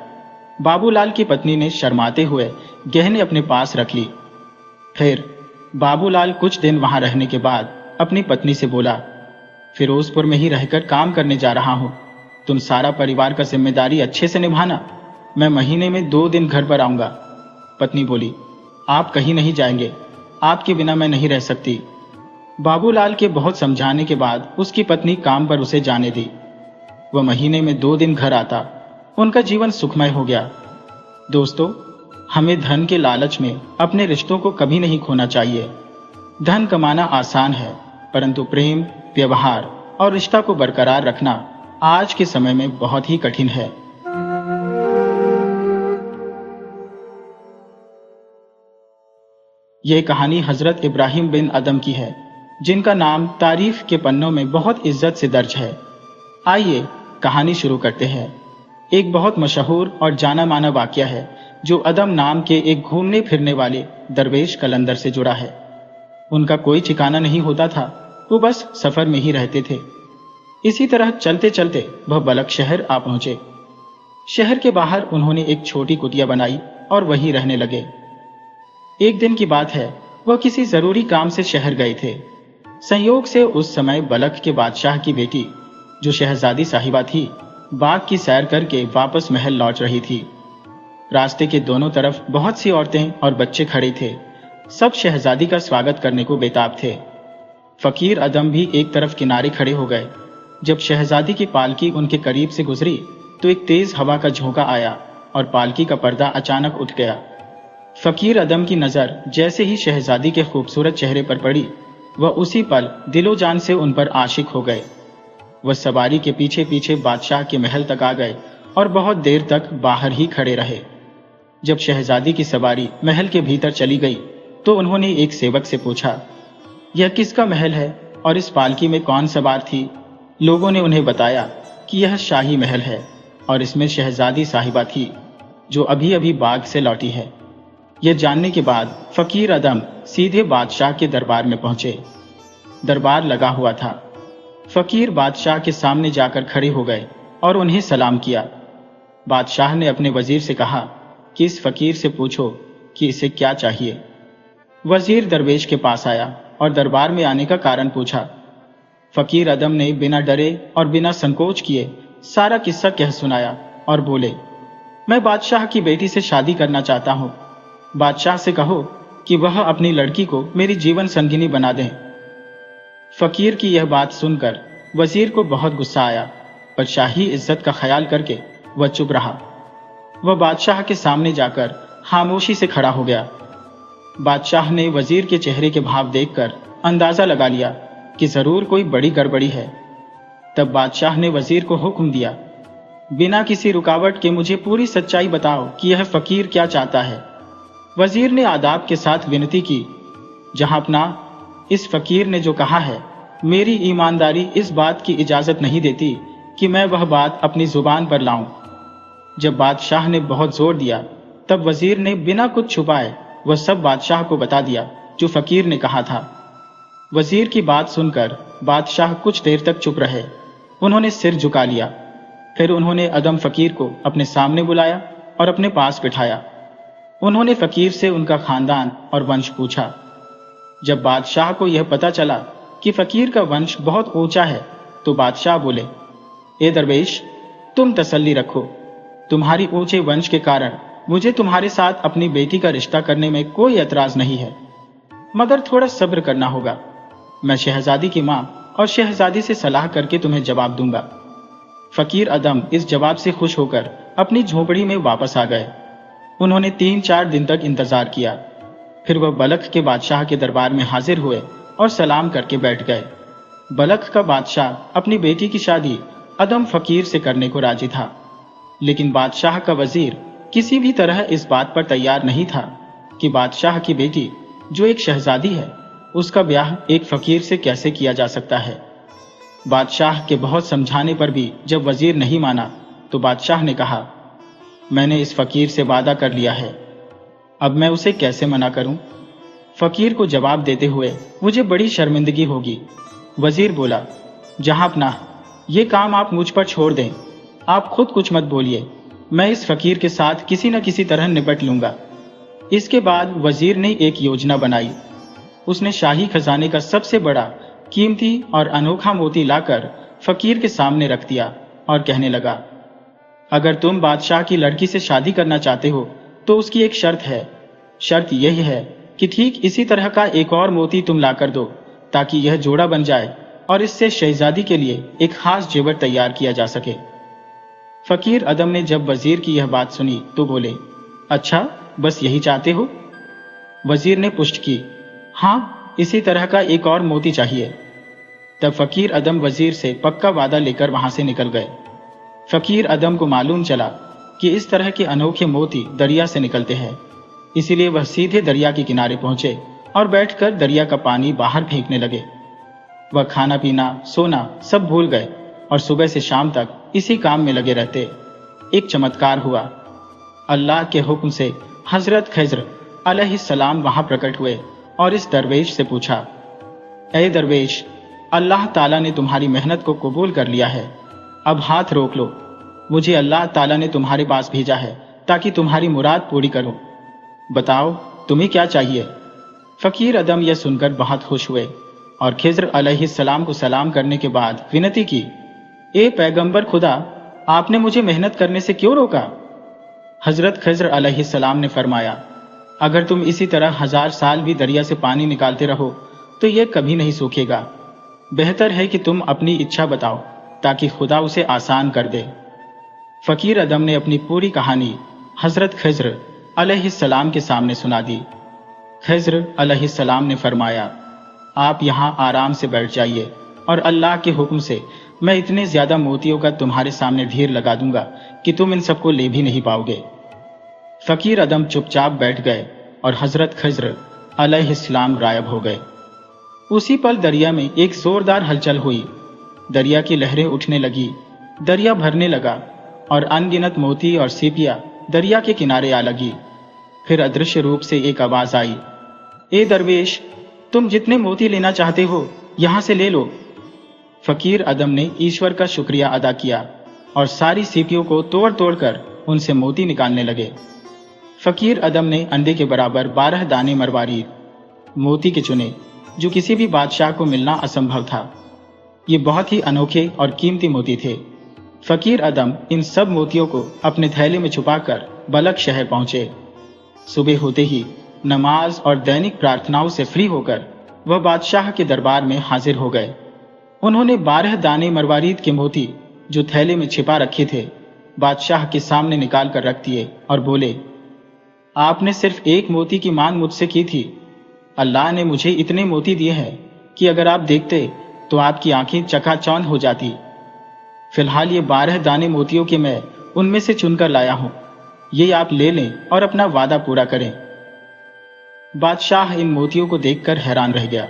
बाबूलाल की पत्नी ने शर्माते हुए गहने अपने पास रख ली। फिर बाबूलाल कुछ दिन वहां रहने के बाद अपनी पत्नी से बोला, फिरोजपुर में ही रहकर काम करने जा रहा हूं, तुम सारा परिवार का जिम्मेदारी अच्छे से निभाना, मैं महीने में 2 दिन घर पर आऊंगा। पत्नी बोली, आप कहीं नहीं जाएंगे, आपके बिना मैं नहीं रह सकती। बाबूलाल के बहुत समझाने के बाद उसकी पत्नी काम पर उसे जाने दी। वह महीने में 2 दिन घर आता। उनका जीवन सुखमय हो गया। दोस्तों, हमें धन के लालच में अपने रिश्तों को कभी नहीं खोना चाहिए। धन कमाना आसान है, परंतु प्रेम, व्यवहार और रिश्ता को बरकरार रखना आज के समय में बहुत ही कठिन है। यह कहानी हजरत इब्राहिम बिन अदम की है, जिनका नाम तारीफ के पन्नों में बहुत इज्जत से दर्ज है। आइए कहानी शुरू करते हैं। एक बहुत मशहूर और जाना माना वाकया है जो अदम नाम के एक घूमने फिरने वाले दरवेश कलंदर से जुड़ा है। उनका कोई ठिकाना नहीं होता था, वो बस सफर में ही रहते थे। इसी तरह चलते चलते वह बलक शहर आ पहुंचे। शहर के बाहर उन्होंने एक छोटी कुटिया बनाई और वहीं रहने लगे। एक दिन की बात है, वह किसी जरूरी काम से शहर गए थे। संयोग से उस समय बलक के बादशाह की बेटी, जो शहजादी साहिबा थी, बाग की सैर करके वापस महल लौट रही थी। रास्ते के दोनों तरफ बहुत सी औरतें और बच्चे खड़े थे। सब शहजादी का स्वागत करने को बेताब थे। फकीर अदम भी एक तरफ किनारे खड़े हो गए। जब शहजादी की पालकी उनके करीब से गुजरी तो एक तेज हवा का झोंका आया और पालकी का पर्दा अचानक उठ गया। फकीर अदम की नजर जैसे ही शहजादी के खूबसूरत चेहरे पर पड़ी, वह उसी पल दिलो जान से उन पर आशिक हो गए। वह सवारी के पीछे पीछे बादशाह के महल तक आ गए और बहुत देर तक बाहर ही खड़े रहे। जब शहजादी की सवारी महल के भीतर चली गई तो उन्होंने एक सेवक से पूछा, यह किसका महल है और इस पालकी में कौन सवार थी? लोगों ने उन्हें बताया कि यह शाही महल है और इसमें शहजादी साहिबा थी, जो अभी अभी बाग से लौटी है। यह जानने के बाद फकीर अदम सीधे बादशाह के दरबार में पहुंचे। दरबार लगा हुआ था। फकीर बादशाह के सामने जाकर खड़े हो गए और उन्हें सलाम किया। बादशाह ने अपने वजीर से कहा कि इस फकीर से पूछो कि इसे क्या चाहिए। वजीर दरवेश के पास आया और दरबार में आने का कारण पूछा। फकीर अदम ने बिना डरे और बिना संकोच किए सारा किस्सा कह सुनाया और बोले, मैं बादशाह की बेटी से शादी करना चाहता हूँ। बादशाह से कहो कि वह अपनी लड़की को मेरी जीवन संगिनी बना दें। फकीर की यह बात सुनकर वजीर को बहुत गुस्सा आया, पर शाही इज्जत का ख्याल करके वह चुप रहा। वह बादशाह के सामने जाकर खामोशी से खड़ा हो गया। बादशाह ने वजीर के चेहरे के भाव देखकर अंदाजा लगा लिया कि जरूर कोई बड़ी गड़बड़ी है। तब बादशाह ने वजीर को हुक्म दिया, बिना किसी रुकावट के मुझे पूरी सच्चाई बताओ कि यह फकीर क्या चाहता है। वजीर ने आदाब के साथ विनती की, जहां अपना, इस फकीर ने जो कहा है, मेरी ईमानदारी इस बात की इजाजत नहीं देती कि मैं वह बात अपनी जुबान पर लाऊं। जब बादशाह ने बहुत जोर दिया, तब वजीर ने बिना कुछ छुपाए वह सब बादशाह को बता दिया जो फकीर ने कहा था। वजीर की बात सुनकर बादशाह कुछ देर तक चुप रहे। उन्होंने सिर झुका लिया। फिर उन्होंने अदम फकीर को अपने सामने बुलाया और अपने पास बिठाया। उन्होंने फकीर से उनका खानदान और वंश पूछा। जब बादशाह को यह पता चला कि फकीर का वंश बहुत ऊंचा है, तो बादशाह बोले, ए दरवेश, तुम तसल्ली रखो। तुम्हारी ऊंचे वंश के कारण मुझे तुम्हारे साथ अपनी बेटी का रिश्ता करने में कोई एतराज नहीं है, मगर थोड़ा सब्र करना होगा। मैं शहजादी की मां और शहजादी से सलाह करके तुम्हें जवाब दूंगा। फकीर अदम इस जवाब से खुश होकर अपनी झोपड़ी में वापस आ गए। उन्होंने 3-4 दिन तक इंतजार किया। फिर वह बलख के बादशाह के दरबार में हाजिर हुए और सलाम करके बैठ गए। बलख का बादशाह अपनी बेटी की शादी अदम फकीर से करने को राजी था, लेकिन बादशाह का वजीर किसी भी तरह इस बात पर तैयार नहीं था कि बादशाह की बेटी, जो एक शहजादी है, उसका ब्याह एक फकीर से कैसे किया जा सकता है। बादशाह के बहुत समझाने पर भी जब वजीर नहीं माना, तो बादशाह ने कहा, मैंने इस फकीर से वादा कर लिया है, अब मैं उसे कैसे मना करूं? फकीर को जवाब देते हुए मुझे बड़ी शर्मिंदगी होगी। वजीर बोला, जहां अपना, ये काम आप मुझ पर छोड़ दें। आप खुद कुछ मत बोलिए, मैं इस फकीर के साथ किसी न किसी तरह निपट लूंगा। इसके बाद वजीर ने एक योजना बनाई। उसने शाही खजाने का सबसे बड़ा, कीमती और अनोखा मोती लाकर फकीर के सामने रख दिया और कहने लगा, अगर तुम बादशाह की लड़की से शादी करना चाहते हो तो उसकी एक शर्त है। शर्त यही है कि ठीक इसी तरह का एक और मोती तुम लाकर दो, ताकि यह जोड़ा बन जाए और इससे शहजादी के लिए एक खास जेवर तैयार किया जा सके। फकीर अदम ने जब वजीर की यह बात सुनी तो बोले, अच्छा, बस यही चाहते हो? वजीर ने पुष्ट की, हाँ, इसी तरह का एक और मोती चाहिए। तब फकीर अदम वजीर से पक्का वादा लेकर वहां से निकल गए। फकीर अदम को मालूम चला कि इस तरह के अनोखे मोती दरिया से निकलते हैं, इसीलिए वह सीधे दरिया के किनारे पहुंचे और बैठकर दरिया का पानी बाहर फेंकने लगे। वह खाना पीना, सोना सब भूल गए और सुबह से शाम तक इसी काम में लगे रहते। एक चमत्कार हुआ। अल्लाह के हुक्म से हजरत खिज्र अलैहिस्सलाम वहां प्रकट हुए और इस दरवेश से पूछा, ऐ दरवेश, अल्लाह ताला ने तुम्हारी मेहनत को कबूल कर लिया है, अब हाथ रोक लो। मुझे अल्लाह ताला ने तुम्हारे पास भेजा है ताकि तुम्हारी मुराद पूरी करूं। बताओ, तुम्हें क्या चाहिए? फकीर अदम यह सुनकर बहुत खुश हुए और खिज्र अलैहिस्सलाम को सलाम करने के बाद विनती की, ए पैगंबर खुदा, आपने मुझे मेहनत करने से क्यों रोका? हजरत खिज्र अलैहिस्सलाम ने फरमाया, अगर तुम इसी तरह 1000 साल भी दरिया से पानी निकालते रहो तो यह कभी नहीं सूखेगा। बेहतर है कि तुम अपनी इच्छा बताओ ताकि खुदा उसे आसान कर दे। फकीर अदम ने अपनी पूरी कहानी हजरत खिज्र अलैहिस्सलाम के सामने सुना दी। खिज्र अलैहिस्सलाम ने फरमाया, आप यहाँ आराम से बैठ जाइए और अल्लाह के हुक्म से मैं इतने ज्यादा मोतियों का तुम्हारे सामने ढेर लगा दूंगा कि तुम इन सबको ले भी नहीं पाओगे। फकीर अदम चुपचाप बैठ गए और हजरत खिज्र अलैहिस्सलाम गायब हो गए। उसी पल दरिया में एक जोरदार हलचल हुई। दरिया की लहरें उठने लगी, दरिया भरने लगा और अनगिनत मोती और सीपियां दरिया के किनारे आ लगी। फिर अदृश्य रूप से एक आवाज आई, ए दरवेश, तुम जितने मोती लेना चाहते हो यहां से ले लो। फकीर अदम ने ईश्वर का शुक्रिया अदा किया और सारी सीपियों को तोड़ तोड़कर उनसे मोती निकालने लगे। फकीर अदम ने अंडे के बराबर 12 दाने मरवारी मोती के चुने, जो किसी भी बादशाह को मिलना असंभव था। ये बहुत ही अनोखे और कीमती मोती थे। फकीर अदम इन सब मोतियों को अपने थैले में छुपाकर बलख शहर पहुंचे। सुबह होते ही नमाज और दैनिक प्रार्थनाओं से फ्री होकर वह बादशाह के दरबार में हाजिर हो गए। उन्होंने 12 दाने मरवारीद के मोती जो थैले में छिपा रखे थे बादशाह के सामने निकाल कर रख दिए और बोले, आपने सिर्फ एक मोती की मांग मुझसे की थी। अल्लाह ने मुझे इतने मोती दिए हैं कि अगर आप देखते तो आपकी आंखें चकाचौंध हो जाती। फिलहाल ये 12 दाने मोतियों के मैं उनमें से चुनकर लाया हूं, ये आप ले लें और अपना वादा पूरा करें। बादशाह इन मोतियों को देखकर हैरान रह गया।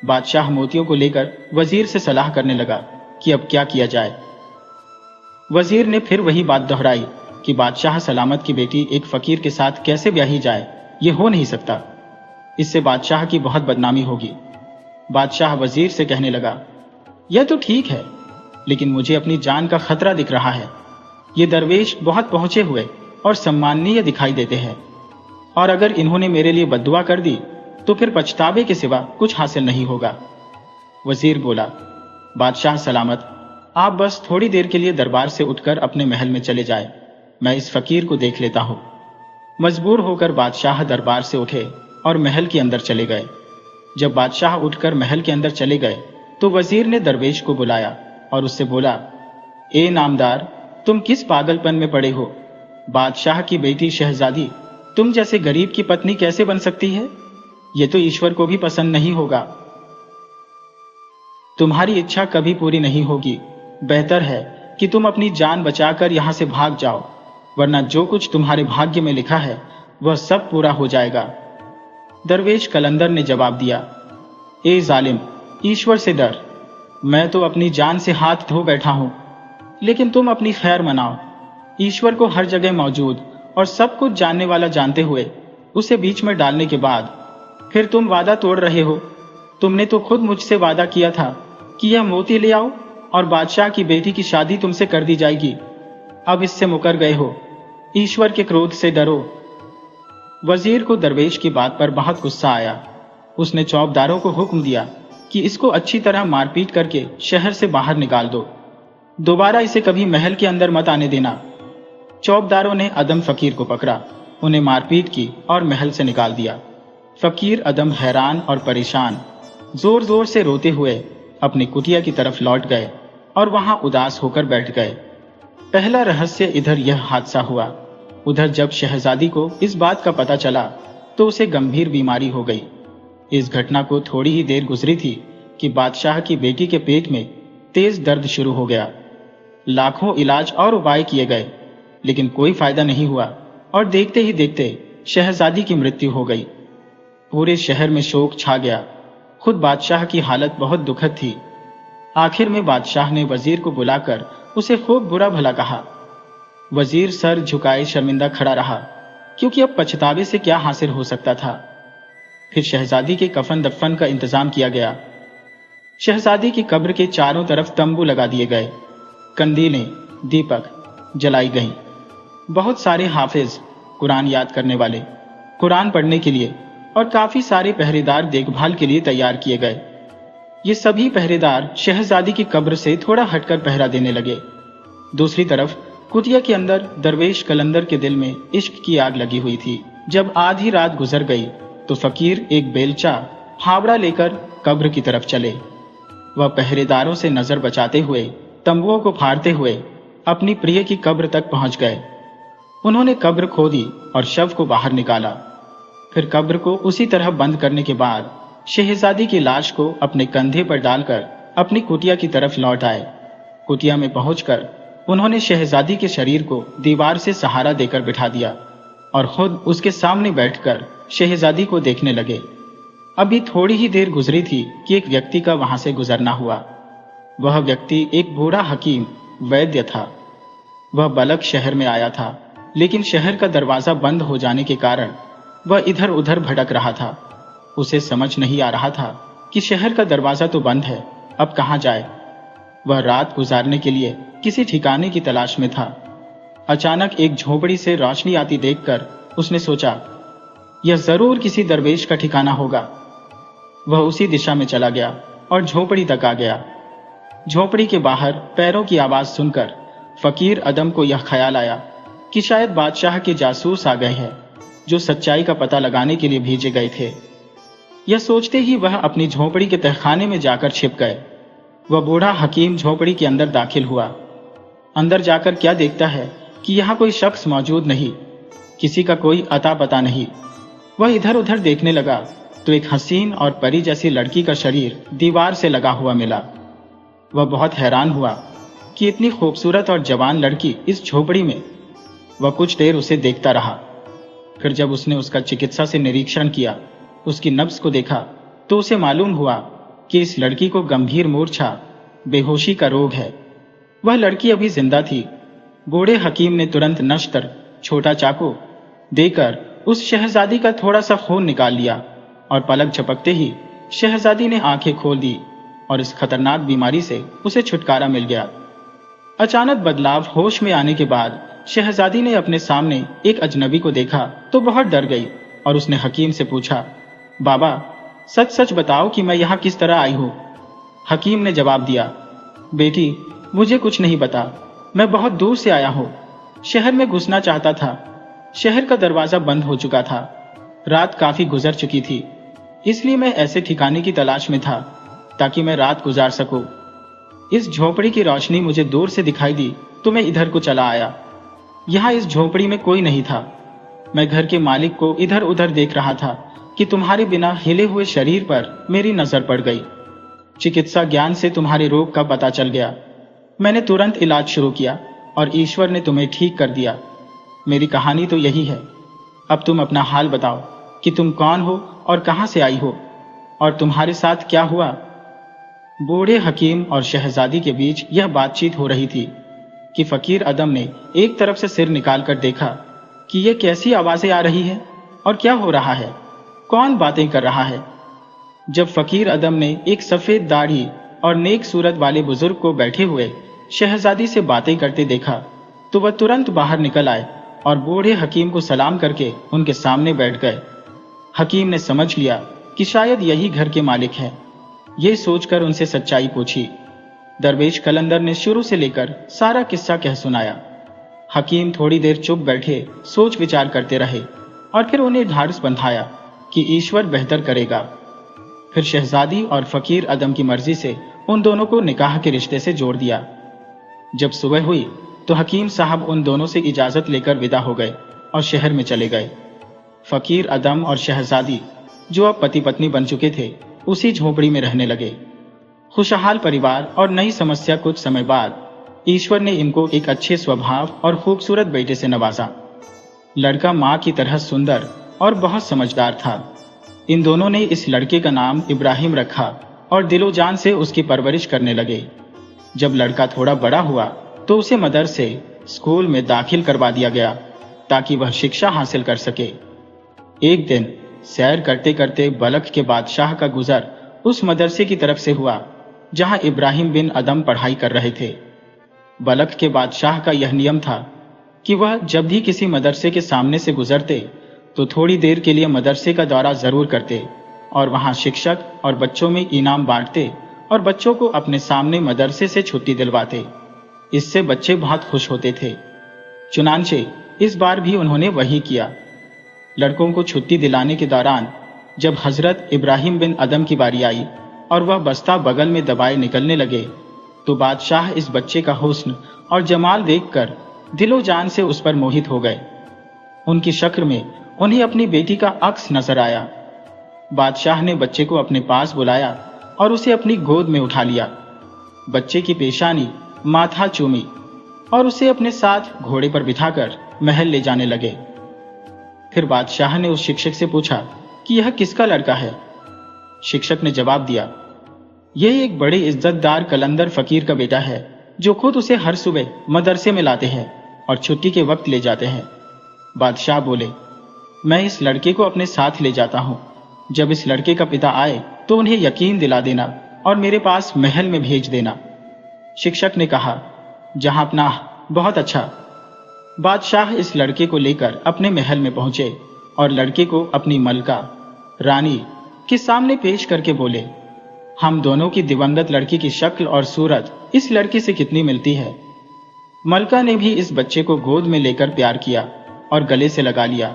बादशाह मोतियों को लेकर वजीर से सलाह करने लगा कि अब क्या किया जाए। वजीर ने फिर वही बात दोहराई कि बादशाह सलामत की बेटी एक फकीर के साथ कैसे ब्याही जाए, ये हो नहीं सकता। इससे बादशाह की बहुत बदनामी होगी। बादशाह वजीर से कहने लगा, यह तो ठीक है, लेकिन मुझे अपनी जान का खतरा दिख रहा है। ये दरवेश बहुत पहुंचे हुए और सम्माननीय दिखाई देते हैं, और अगर इन्होंने मेरे लिए बद्दुआ कर दी तो फिर पछतावे के सिवा कुछ हासिल नहीं होगा। वजीर बोला, बादशाह सलामत, आप बस थोड़ी देर के लिए दरबार से उठकर अपने महल में चले जाए, मैं इस फकीर को देख लेता हूं। मजबूर होकर बादशाह दरबार से उठे और महल के अंदर चले गए। जब बादशाह उठकर महल के अंदर चले गए तो वजीर ने दरवेश को बुलाया और उससे बोला, ए नामदार, तुम किस पागलपन में पड़े हो? बादशाह की बेटी शहजादी तुम जैसे गरीब की पत्नी कैसे बन सकती है? ये तो ईश्वर को भी पसंद नहीं होगा। तुम्हारी इच्छा कभी पूरी नहीं होगी। बेहतर है कि तुम अपनी जान बचाकर यहां से भाग जाओ, वरना जो कुछ तुम्हारे भाग्य में लिखा है वह सब पूरा हो जाएगा। दरवेश कलंदर ने जवाब दिया, ए जालिम, ईश्वर से डर। मैं तो अपनी जान से हाथ धो बैठा हूं, लेकिन तुम अपनी खैर मनाओ। ईश्वर को हर जगह मौजूद और सब कुछ जानने वाला जानते हुए उसे बीच में डालने के बाद फिर तुम वादा तोड़ रहे हो। तुमने तो खुद मुझसे वादा किया था कि यह मोती ले आओ और बादशाह की बेटी की शादी तुमसे कर दी जाएगी। अब इससे मुकर गए हो। ईश्वर के क्रोध से डरो। वजीर को दरवेश की बात पर बहुत गुस्सा आया। उसने चौबदारों को हुक्म दिया कि इसको अच्छी तरह मारपीट करके शहर से बाहर निकाल दो, दोबारा इसे कभी महल के अंदर मत आने देना। चौबदारों ने अदम फकीर को पकड़ा, उन्हें मारपीट की और महल से निकाल दिया। फकीर अदम हैरान और परेशान जोर जोर से रोते हुए अपनी कुटिया की तरफ लौट गए और वहां उदास होकर बैठ गए। पहला रहस्य इधर यह हादसा हुआ। उधर जब शहजादी को इस बात का पता चला तो उसे गंभीर बीमारी हो गई। इस घटना को थोड़ी ही देर गुजरी थी कि बादशाह की बेटी के पेट में तेज दर्द शुरू हो गया। लाखों इलाज और उपाय किए गए, लेकिन कोई फायदा नहीं हुआ और देखते ही देखते शहजादी की मृत्यु हो गई। पूरे शहर में शोक छा गया। खुद बादशाह की हालत बहुत दुखद थी। आखिर में बादशाह ने वजीर को बुलाकर उसे खूब बुरा भला कहा। वजीर सर झुकाए शर्मिंदा खड़ा रहा, क्योंकि अब पछतावे से क्या हासिल हो सकता था। फिर शहजादी के कफन दफन का इंतजाम किया गया। शहजादी की कब्र के चारों तरफ तंबू लगा दिए गए। कंदीलें, दीपक जलाई गईं। बहुत सारे हाफिज, कुरान याद करने वाले, कुरान पढ़ने के लिए और काफी सारे पहरेदार देखभाल के लिए तैयार किए गए। ये सभी पहरेदार शहजादी की कब्र से थोड़ा हटकर पहरा देने लगे। दूसरी तरफ कुटिया के अंदर दरवेश कलंदर के दिल में इश्क की आग लगी हुई थी। जब आधी रात गुजर गई तो फकीर एक बेलचा फावड़ा लेकर कब्र की तरफ चले। वह पहरेदारों से नजर बचाते हुए, तंबुओं को फाड़ते हुए अपनी प्रिय की कब्र तक पहुंच गए। उन्होंने कब्र खोदी और शव को बाहर निकाला। फिर कब्र को उसी तरह बंद करने के बाद शहजादी की लाश को अपने कंधे पर डालकर अपनी कुटिया की तरफ लौट आए। कुटिया में पहुंचकर उन्होंने शहजादी के शरीर को दीवार से सहारा देकर बिठा दिया और खुद उसके सामने बैठकर शहजादी को देखने लगे। अभी थोड़ी ही देर गुजरी थी कि एक व्यक्ति का वहां से गुजरना हुआ। वह व्यक्ति एक बूढ़ा हकीम वैद्य था। वह बलख शहर में आया था, लेकिन शहर का दरवाजा बंद हो जाने के कारण वह इधर उधर भटक रहा था। उसे समझ नहीं आ रहा था कि शहर का दरवाजा तो बंद है, अब कहां जाए। वह रात गुजारने के लिए किसी ठिकाने की तलाश में था। अचानक एक झोपड़ी से रोशनी आती देखकर उसने सोचा, यह जरूर किसी दरवेश का ठिकाना होगा। वह उसी दिशा में चला गया और झोपड़ी तक आ गया। झोपड़ी के बाहर पैरों की आवाज सुनकर फकीर अदम को यह ख्याल आया कि शायद बादशाह के जासूस आ गए हैं, जो सच्चाई का पता लगाने के लिए भेजे गए थे। यह सोचते ही वह अपनी झोपड़ी के तहखाने में जाकर छिप गए। वह बूढ़ा हकीम झोपड़ी के अंदर दाखिल हुआ। अंदर जाकर क्या देखता है कि यहाँ कोई शख्स मौजूद नहीं, किसी का कोई अता पता नहीं। वह इधर उधर देखने लगा तो एक हसीन और परी जैसी लड़की का शरीर दीवार से लगा हुआ मिला। वह बहुत हैरान हुआ कि इतनी खूबसूरत और जवान लड़की इस झोपड़ी में। वह कुछ देर उसे देखता रहा। फिर जब उसने उसका चिकित्सा से निरीक्षण किया, उसकी नब्ज को देखा, तो उसे मालूम हुआ कि इस लड़की को गंभीर मूर्छा, बेहोशी का रोग है। वह लड़की अभी जिंदा थी। बूढ़े हकीम ने तुरंत नश्तर छोटा चाकू देकर उस शहजादी का थोड़ा सा खून निकाल लिया और पलक झपकते ही शहजादी ने आंखें खोल दी और इस खतरनाक बीमारी से उसे छुटकारा मिल गया। अचानक बदलाव होश में आने के बाद शहजादी ने अपने सामने एक अजनबी को देखा तो बहुत डर गई और उसने हकीम से पूछा, बाबा सच सच बताओ कि मैं यहाँ किस तरह आई हूँ। हकीम ने जवाब दिया, बेटी मुझे कुछ नहीं पता, मैं बहुत दूर से आया हूँ। शहर में घुसना चाहता था, शहर का दरवाजा बंद हो चुका था, रात काफी गुजर चुकी थी, इसलिए मैं ऐसे ठिकाने की तलाश में था ताकि मैं रात गुजार सकूं। इस झोपड़ी की रोशनी मुझे दूर से दिखाई दी तो मैं इधर को चला आया। यहाँ इस झोपड़ी में कोई नहीं था। मैं घर के मालिक को इधर उधर देख रहा था कि तुम्हारे बिना हिले हुए शरीर पर मेरी नजर पड़ गई। चिकित्सा ज्ञान से तुम्हारे रोग का पता चल गया। मैंने तुरंत इलाज शुरू किया और ईश्वर ने तुम्हें ठीक कर दिया। मेरी कहानी तो यही है। अब तुम अपना हाल बताओ कि तुम कौन हो और कहां से आई हो और तुम्हारे साथ क्या हुआ। बूढ़े हकीम और शहजादी के बीच यह बातचीत हो रही थी कि फकीर अदम ने एक तरफ से सिर निकालकर देखा कि यह कैसी आवाजें आ रही है और क्या हो रहा है, कौन बातें कर रहा है। जब फकीर अदम ने एक सफेद दाढ़ी और नेक सूरत वाले बुजुर्ग को बैठे हुए शहजादी से बातें करते देखा तो वह तुरंत बाहर निकल आए और बूढ़े हकीम को सलाम करके उनके सामने बैठ गए। हकीम ने समझ लिया कि शायद यही घर के मालिक हैं। ये सोचकर उनसे सच्चाई पूछी। दरवेश कलंदर ने शुरू से लेकर सारा किस्सा कह सुनाया। हकीम थोड़ी देर चुप बैठे सोच विचार करते रहे और फिर उन्हें ढाढ़स बंधाया कि ईश्वर बेहतर करेगा। फिर शहजादी और फकीर अदम की मर्जी से उन दोनों को निकाह के रिश्ते से जोड़ दिया। जब सुबह हुई तो हकीम साहब उन दोनों से इजाजत लेकर विदा हो गए और शहर में चले गए। फकीर अदम और शहजादी, जो अब पति पत्नी बन चुके थे, उसी झोपड़ी में रहने लगे। खुशहाल परिवार और नई समस्या। कुछ समय बाद ईश्वर ने इनको एक अच्छे स्वभाव और खूबसूरत बेटे से नवाजा। लड़का माँ की तरह सुंदर और बहुत समझदार था। इन दोनों ने इस लड़के का नाम इब्राहिम रखा और दिलो जान से उसकी परवरिश करने लगे। जब लड़का थोड़ा बड़ा हुआ तो उसे मदरसे स्कूल में दाखिल करवा दिया गया ताकि वह शिक्षा हासिल कर सके। एक दिन सैर करते करते बलख के बादशाह का गुजर उस मदरसे की तरफ से हुआ जहां इब्राहिम बिन अदम पढ़ाई कर रहे थे। बलख के बादशाह का यह नियम था कि वह जब भी किसी मदरसे के सामने से गुजरते तो थोड़ी देर के लिए मदरसे का दौरा जरूर करते और वहां शिक्षक और बच्चों में इनाम बांटते और बच्चों को अपने सामने मदरसे से छुट्टी दिलवाते। इससे बच्चे बहुत खुश होते थे। चुनांचे इस बार भी उन्होंने वही किया। लड़कों को छुट्टी दिलाने के दौरान जब हजरत इब्राहिम बिन अदम की बारी आई और वह बस्ता बगल में दबाए निकलने लगे तो बादशाह इस बच्चे का हुस्न और जमाल देखकर दिलो जान से उस पर मोहित हो गए। उनकी शक्ल में उन्हें अपनी बेटी का अक्स नजर आया। बादशाह ने बच्चे को अपने पास बुलाया और उसे अपनी गोद में उठा लिया। बच्चे की पेशानी, माथा चूमी और उसे अपने साथ घोड़े पर बिठाकर महल ले जाने लगे। फिर बादशाह ने उस शिक्षक से पूछा कि यह किसका लड़का है। शिक्षक ने जवाब दिया, यह एक बड़े इज्जतदार कलंदर फकीर का बेटा है जो खुद उसे हर सुबह मदरसे में लाते हैं और छुट्टी के वक्त ले जाते हैं। बादशाह बोले, मैं इस लड़के को अपने साथ ले जाता हूं। जब इस लड़के का पिता आए तो उन्हें यकीन दिला देना और मेरे पास महल में भेज देना। शिक्षक ने कहा, जहां अपना बहुत अच्छा। बादशाह इस लड़के को लेकर अपने महल में पहुंचे और लड़के को अपनी मलका रानी के सामने पेश करके बोले, हम दोनों की दिवंगत लड़की की शक्ल और सूरत इस लड़की से कितनी मिलती है। मलका ने भी इस बच्चे को गोद में लेकर प्यार किया और गले से लगा लिया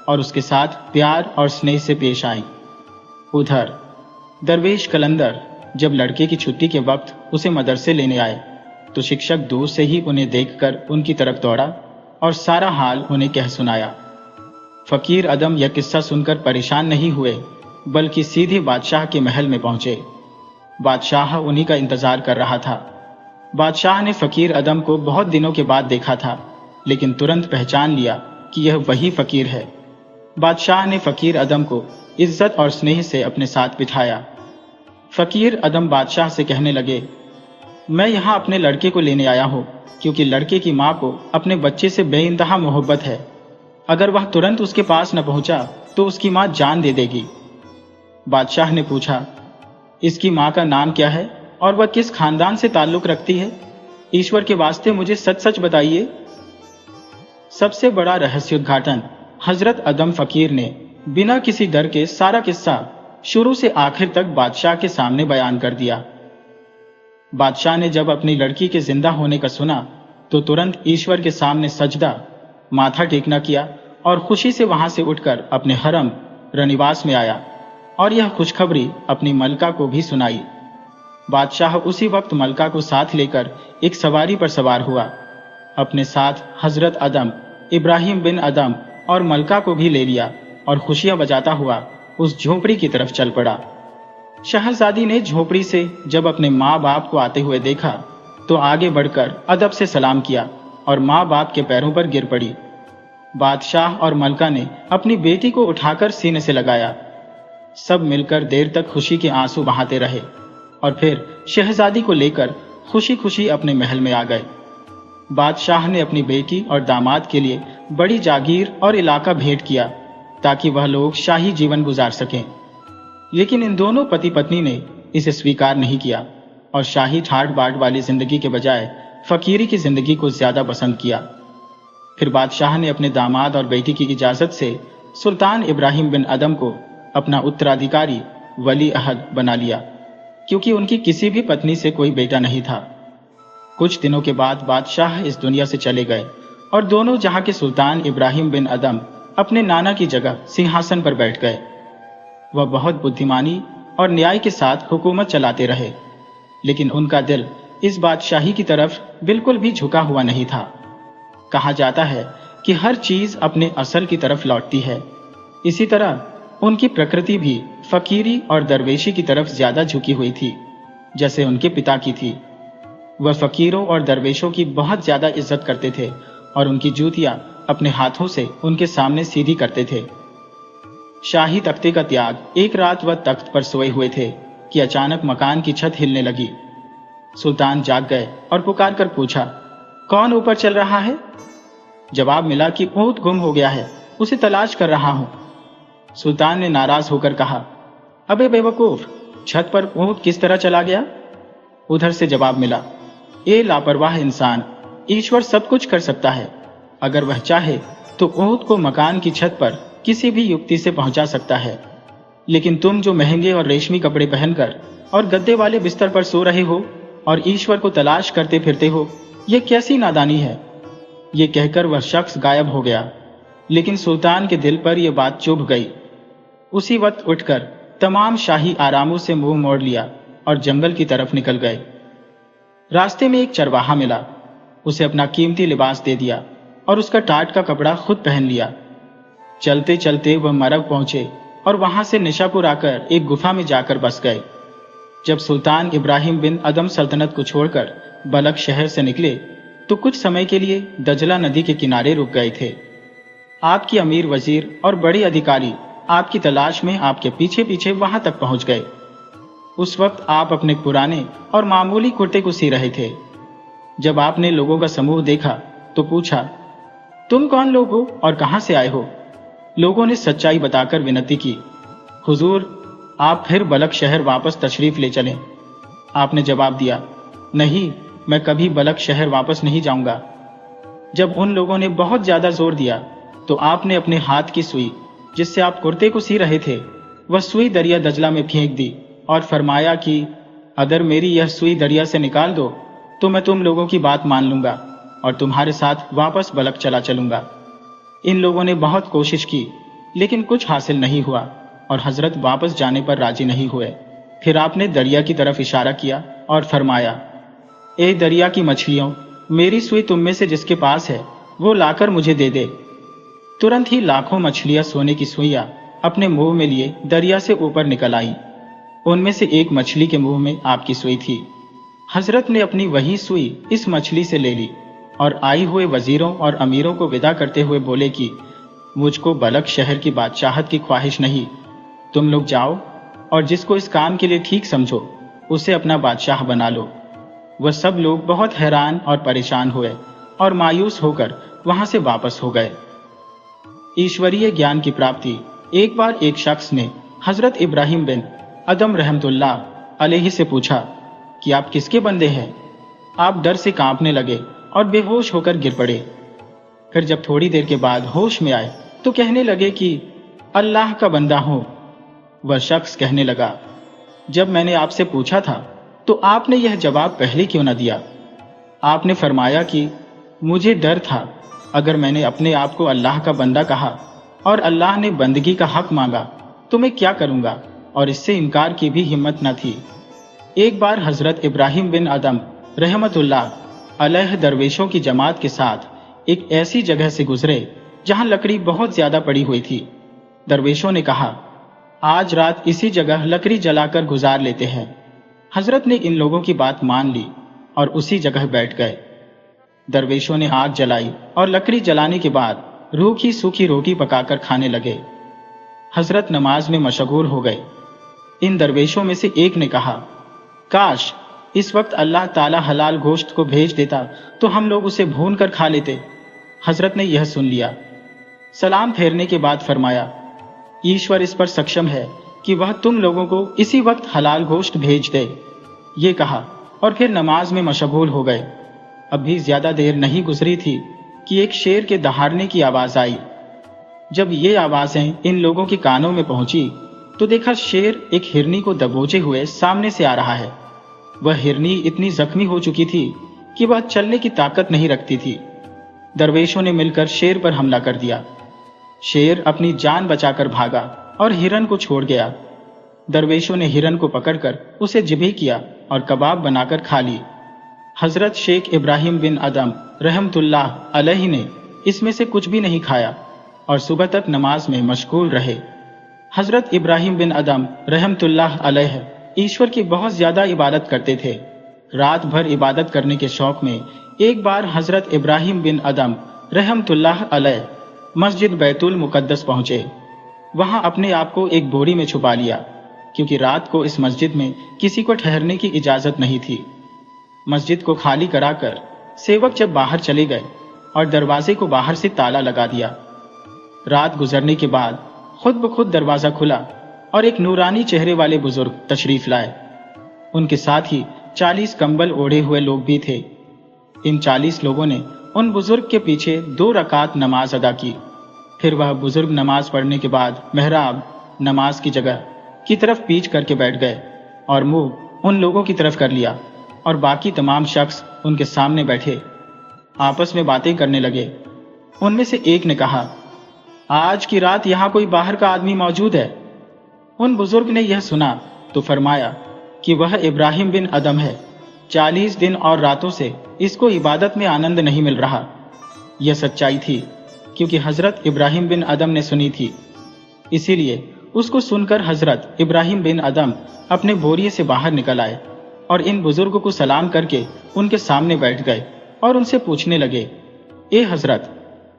और उसके साथ प्यार और स्नेह से पेश आई। उधर दरवेश कलंदर जब लड़के की छुट्टी के वक्त उसे मदरसे लेने आए तो शिक्षक दूर से ही उन्हें देखकर उनकी तरफ दौड़ा और सारा हाल उन्हें कह सुनाया। फकीर अदम यह किस्सा सुनकर परेशान नहीं हुए, बल्कि सीधे बादशाह के महल में पहुंचे। बादशाह उन्हीं का इंतजार कर रहा था। बादशाह ने फकीर अदम को बहुत दिनों के बाद देखा था, लेकिन तुरंत पहचान लिया कि यह वही फकीर है। बादशाह ने फकीर अदम को इज्जत और स्नेह से अपने साथ बिठाया। फकीर अदम बादशाह से कहने लगे, मैं यहाँ अपने लड़के को लेने आया हूँ क्योंकि लड़के की माँ को अपने बच्चे से बेइंतहा मोहब्बत है। अगर वह तुरंत उसके पास न पहुंचा तो उसकी माँ जान दे देगी। बादशाह ने पूछा, इसकी माँ का नाम क्या है और वह किस खानदान से ताल्लुक रखती है? ईश्वर के वास्ते मुझे सच सच बताइए। सबसे बड़ा रहस्योद्घाटन हजरत अदम फकीर ने बिना किसी डर के सारा किस्सा शुरू से आखिर तक बादशाह के सामने बयान कर दिया। बादशाह ने जब अपनी लड़की के जिंदा होने का सुना तो तुरंत ईश्वर के सामने सजदा, माथा टेकना किया और खुशी से वहां से उठकर अपने हरम रनिवास में आया और यह खुशखबरी अपनी मलका को भी सुनाई। बादशाह उसी वक्त मलका को साथ लेकर एक सवारी पर सवार हुआ। अपने साथ हजरत अदम, इब्राहिम बिन अदम और मलका को भी ले लिया और खुशियां बजाता हुआ उस झोपड़ी की तरफ चल पड़ा। शहजादी ने झोपड़ी से जब अपने माँ बाप को आते हुए देखा तो आगे बढ़कर अदब से सलाम किया और माँ बाप के पैरों पर गिर पड़ी। बादशाह और मलका ने अपनी बेटी को उठाकर सीने से लगाया। सब मिलकर देर तक खुशी के आंसू बहाते रहे और फिर शहजादी को लेकर खुशी खुशी अपने महल में आ गए। बादशाह ने अपनी बेटी और दामाद के लिए बड़ी जागीर और इलाका भेंट किया ताकि वह लोग शाही जीवन गुजार सकें, लेकिन इन दोनों पति पत्नी ने इसे स्वीकार नहीं किया और शाही ठाट बाट वाली जिंदगी के बजाय फकीरी की जिंदगी को ज्यादा पसंद किया। फिर बादशाह ने अपने दामाद और बेटी की इजाजत से सुल्तान इब्राहिम बिन अदम को अपना उत्तराधिकारी वली अहद बना लिया, क्योंकि उनकी किसी भी पत्नी से कोई बेटा नहीं था। कुछ दिनों के बाद बादशाह इस दुनिया से चले गए और दोनों जहां के सुल्तान इब्राहिम बिन अदम अपने नाना की जगह सिंहासन पर बैठ गए। वह बहुत बुद्धिमानी और न्याय के साथ हुकूमत चलाते रहे, लेकिन उनका दिल इस बादशाही की तरफ बिल्कुल भी झुका हुआ नहीं था। कहा जाता है कि हर चीज अपने असल की तरफ लौटती है। इसी तरह उनकी प्रकृति भी फकीरी और दरवेशी की तरफ ज्यादा झुकी हुई थी, जैसे उनके पिता की थी। वह फकीरों और दरवेशों की बहुत ज्यादा इज्जत करते थे और उनकी जूतियां अपने हाथों से उनके सामने सीधी करते थे। शाही तख्ते का त्याग, एक रात वह तख्त पर सोए हुए थे कि अचानक मकान की छत हिलने लगी। सुल्तान जाग गए और पुकार कर पूछा, कौन ऊपर चल रहा है? जवाब मिला कि ऊंट गुम हो गया है, उसे तलाश कर रहा हूं। सुल्तान ने नाराज होकर कहा, अबे बेवकूफ, छत पर ऊंट किस तरह चला गया? उधर से जवाब मिला, ए लापरवाह इंसान, ईश्वर सब कुछ कर सकता है। अगर वह चाहे तो ऊंट को मकान की छत पर किसी भी युक्ति से पहुंचा सकता है, लेकिन तुम जो महंगे और रेशमी कपड़े पहनकर और गद्दे वाले बिस्तर पर सो रहे हो और ईश्वर को तलाश करते फिरते हो, यह कैसी नादानी है। ये कहकर वह शख्स गायब हो गया, लेकिन सुल्तान के दिल पर यह बात चुभ गई। उसी वक्त उठकर तमाम शाही आरामों से मुंह मोड़ लिया और जंगल की तरफ निकल गए। रास्ते में एक चरवाहा मिला, उसे अपना कीमती लिबास दे दिया और उसका टाट का कपड़ा खुद पहन लिया। चलते चलते वह मरग पहुंचे और वहां से निशापुर आकर एक गुफा में जाकर बस गए। जब सुल्तान इब्राहिम बिन अदम सल्तनत को छोड़कर बलख शहर से निकले तो कुछ समय के लिए दजला नदी के किनारे रुक गए थे। आपकी अमीर वजीर और बड़े अधिकारी आपकी तलाश में आपके पीछे पीछे वहां तक पहुंच गए। उस वक्त आप अपने पुराने और मामूली कुर्ते को सी रहे थे। जब आपने लोगों का समूह देखा तो पूछा, तुम कौन लोग हो और कहां से आए हो? लोगों ने सच्चाई बताकर विनती की, हुजूर, आप फिर बलख शहर वापस तशरीफ ले चलें। आपने जवाब दिया, नहीं, मैं कभी बलख शहर वापस नहीं जाऊंगा। जब उन लोगों ने बहुत ज्यादा जोर दिया तो आपने अपने हाथ की सुई, जिससे आप कुर्ते को सी रहे थे, वह सुई दरिया दजला में फेंक दी और फरमाया कि अगर मेरी यह सुई दरिया से निकाल दो तो मैं तुम लोगों की बात मान लूंगा और तुम्हारे साथ वापस बलक चला चलूंगा। इन लोगों ने बहुत कोशिश की लेकिन कुछ हासिल नहीं हुआ और हजरत वापस जाने पर राजी नहीं हुए। फिर आपने दरिया की तरफ इशारा किया और फरमाया, ए दरिया की मछलियों, मेरी सुई तुम में से जिसके पास है वो लाकर मुझे दे दे। तुरंत ही लाखों मछलियां सोने की सुइयां अपने मुंह में लिए दरिया से ऊपर निकल आई। उनमें से एक मछली के मुंह में आपकी सुई थी। हजरत ने अपनी वही सुई इस मछली से ले ली और आई हुए वजीरों और अमीरों को विदा करते हुए बोले कि मुझको बलक शहर की बादशाहत की ख्वाहिश नहीं, तुम लोग जाओ और जिसको इस काम के लिए ठीक समझो उसे अपना बादशाह बना लो। वह सब लोग बहुत हैरान और परेशान हुए और मायूस होकर वहां से वापस हो गए। ईश्वरीय ज्ञान की प्राप्ति। एक बार एक शख्स ने हजरत इब्राहिम बिन अदम रहमतुल्लाह अलैहि से पूछा कि आप किसके बंदे हैं? आप डर से कांपने लगे और बेहोश होकर गिर पड़े। फिर जब थोड़ी देर के बाद होश में आए तो कहने लगे कि अल्लाह का बंदा हूं। वह शख्स कहने लगा, जब मैंने आपसे पूछा था तो आपने यह जवाब पहले क्यों न दिया? आपने फरमाया कि मुझे डर था अगर मैंने अपने आप को अल्लाह का बंदा कहा और अल्लाह ने बंदगी का हक मांगा तो मैं क्या करूंगा, और इससे इनकार की भी हिम्मत न थी। एक बार हजरत इब्राहिम बिन अदम रहमतुल्लाह अलैह दरवेशों की जमात के साथ एक ऐसी जगह से गुजरे जहां लकड़ी बहुत ज्यादा पड़ी हुई थी। दरवेशों ने कहा, आज रात इसी जगह लकड़ी जलाकर गुजार लेते हैं। हजरत ने इन लोगों की बात मान ली और उसी जगह बैठ गए। दरवेशों ने आग जलाई और लकड़ी जलाने के बाद रूखी सूखी रोटी पकाकर खाने लगे। हजरत नमाज में मशगूल हो गए। इन दरवेशों में से एक ने कहा, काश इस वक्त अल्लाह ताला हलाल गोश्त को भेज देता तो हम लोग उसे भून कर खा लेते। हजरत ने यह सुन लिया। सलाम फेरने के बाद फरमाया, ईश्वर इस पर सक्षम है कि वह तुम लोगों को इसी वक्त हलाल गोश्त भेज दे। ये कहा और फिर नमाज में मशगूल हो गए। अभी ज्यादा देर नहीं गुजरी थी कि एक शेर के दहाड़ने की आवाज आई। जब ये आवाजें इन लोगों के कानों में पहुंची तो देखा शेर एक हिरनी को दबोचे हुए सामने से आ रहा है। वह हिरनी इतनी जख्मी हो चुकी थी कि वह चलने की ताकत नहीं रखती थी। दरवेशों ने मिलकर शेर पर हमला कर दिया। शेर अपनी जान बचाकर भागा और हिरन को छोड़ गया। दरवेशों ने हिरन को पकड़कर उसे ज़िबह किया और कबाब बनाकर खा ली। हजरत शेख इब्राहिम बिन अदम रहमतुल्लाह अलैहि ने इसमें से कुछ भी नहीं खाया और सुबह तक नमाज में मशगूल रहे। हजरत इब्राहिम बिन अदम रहमतुल्लाह अलैहि ईश्वर की बहुत ज्यादा इबादत करते थे। रात भर इबादत करने के शौक में एक बार हजरत इब्राहिम बिन अदम रहमतुल्लाह अलैहि मस्जिद बैतुल मुकद्दस पहुंचे। वहां अपने आप को एक बोरी में छुपा लिया क्योंकि रात को इस मस्जिद में किसी को ठहरने की इजाजत नहीं थी। मस्जिद को खाली कराकर सेवक जब बाहर चले गए और दरवाजे को बाहर से ताला लगा दिया। रात गुजरने के बाद खुद ब खुद दरवाजा खुला और एक नूरानी चेहरे वाले बुजुर्ग तशरीफ लाए। उनके साथ ही 40 कंबल ओढ़े हुए लोग भी थे। इन 40 लोगों ने उन बुजुर्ग के पीछे 2 रकात नमाज अदा की। फिर वह बुजुर्ग नमाज पढ़ने के बाद मेहराब नमाज की जगह की तरफ पीछ करके बैठ गए और मुंह उन लोगों की तरफ कर लिया और बाकी तमाम शख्स उनके सामने बैठे आपस में बातें करने लगे। उनमें से एक ने कहा, आज की रात यहाँ कोई बाहर का आदमी मौजूद है। उन बुजुर्ग ने यह सुना तो फरमाया कि वह इब्राहिम बिन अदम है। 40 दिन और रातों से इसको इबादत में आनंद नहीं मिल रहा। यह सच्चाई थी क्योंकि हजरत इब्राहिम बिन अदम ने सुनी थी। इसीलिए उसको सुनकर हजरत इब्राहिम बिन अदम अपने बोरिये से बाहर निकल आए और इन बुजुर्गों को सलाम करके उनके सामने बैठ गए और उनसे पूछने लगे, ए हजरत,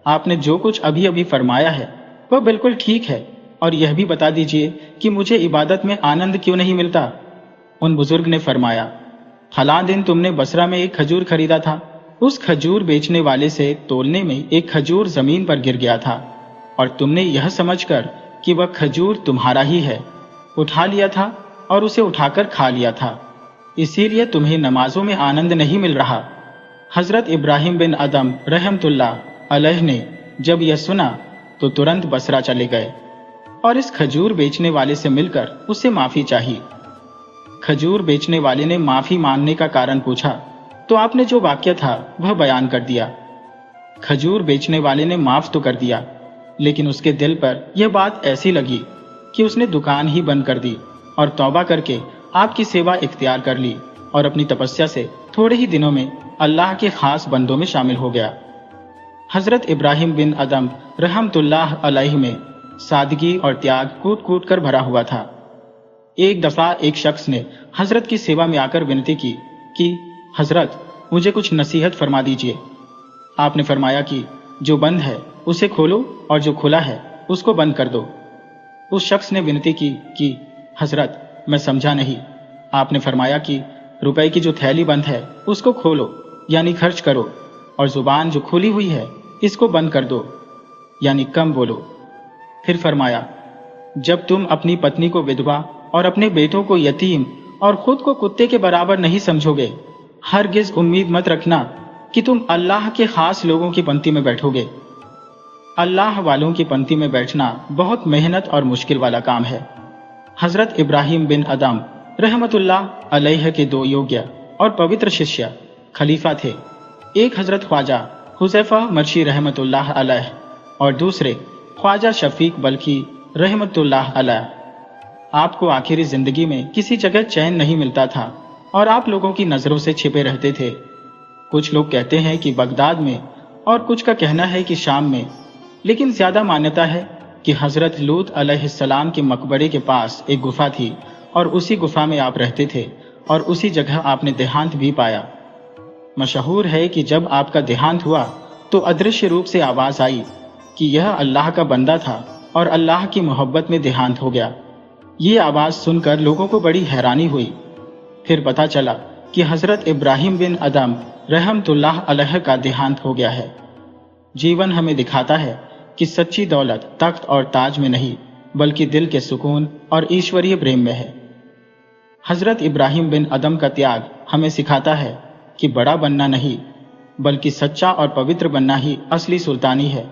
आपने जो कुछ अभी अभी फरमाया है वह बिल्कुल ठीक है, और यह भी बता दीजिए कि मुझे इबादत में आनंद क्यों नहीं मिलता। उन बुजुर्ग ने फरमाया, फलां दिन तुमने बसरा में एक खजूर खरीदा था। उस खजूर बेचने वाले से तोलने में एक खजूर जमीन पर गिर गया था और तुमने यह समझकर कि वह खजूर तुम्हारा ही है उठा लिया था और उसे उठाकर खा लिया था। इसीलिए तुम्हें नमाजों में आनंद नहीं मिल रहा। हजरत इब्राहिम बिन अदम रहमतुल्लाह अलैहि ने जब यह सुना तो तुरंत बसरा चले गए और इस खजूर बेचने वाले से मिलकर उसे माफी चाहिए। खजूर बेचने वाले ने माफी मांगने का कारण पूछा तो आपने जो वाक्य था वह बयान कर दिया। खजूर बेचने वाले ने माफ तो कर दिया, लेकिन उसके दिल पर यह बात ऐसी लगी कि उसने दुकान ही बंद कर दी और तौबा करके आपकी सेवा इख्तियार कर ली और अपनी तपस्या से थोड़े ही दिनों में अल्लाह के खास बंदों में शामिल हो गया। हजरत इब्राहिम बिन अदम रहमतुल्लाह अलैहि में सादगी और त्याग कूट कूट कर भरा हुआ था। एक दफा एक शख्स ने हजरत की सेवा में आकर विनती की कि हजरत, मुझे कुछ नसीहत फरमा दीजिए। आपने फरमाया कि जो बंद है उसे खोलो और जो खुला है उसको बंद कर दो। उस शख्स ने विनती की कि हजरत, मैं समझा नहीं। आपने फरमाया कि रुपए की जो थैली बंद है उसको खोलो यानी खर्च करो, और जुबान जो खुली हुई है इसको बंद कर दो यानी कम बोलो। फिर फरमाया, जब तुम अपनी पत्नी को विधवा और अपने बेटों को यतीम और खुद को कुत्ते के बराबर नहीं समझोगे, हरगिज उम्मीद मत रखना कि तुम अल्लाह के खास लोगों की पंक्ति में बैठोगे। अल्लाह वालों की पंक्ति में बैठना बहुत मेहनत और मुश्किल वाला काम है। हजरत इब्राहिम बिन अदम रहमतुल्लाह अलैह के दो योग्य और पवित्र शिष्य खलीफा थे। एक हजरत ख्वाजा हुज़ैफा मर्शी रहमतुल्लाह अलैह और दूसरे ख्वाजा शफीक बल्खी रहमतुल्लाह अलैह। आपको आखिरी जिंदगी में किसी जगह चैन नहीं मिलता था और आप लोगों की नजरों से छिपे रहते थे। कुछ लोग कहते हैं कि बगदाद में और कुछ का कहना है कि शाम में, लेकिन ज्यादा मान्यता है कि हजरत लूत अलैहिस्सलाम के मकबरे के पास एक गुफा थी और उसी गुफा में आप रहते थे और उसी जगह आपने देहांत भी पाया। मशहूर है कि जब आपका देहांत हुआ तो अदृश्य रूप से आवाज आई कि यह अल्लाह का बंदा था और अल्लाह की मोहब्बत में देहांत हो गया। ये आवाज सुनकर लोगों को बड़ी हैरानी हुई। फिर पता चला कि हजरत इब्राहिम बिन अदम रहमतुल्लाह अलैह का देहांत हो गया है। जीवन हमें दिखाता है कि सच्ची दौलत तख्त और ताज में नहीं, बल्कि दिल के सुकून और ईश्वरीय प्रेम में है। हजरत इब्राहिम बिन अदम का त्याग हमें सिखाता है कि बड़ा बनना नहीं, बल्कि सच्चा और पवित्र बनना ही असली सुल्तानी है।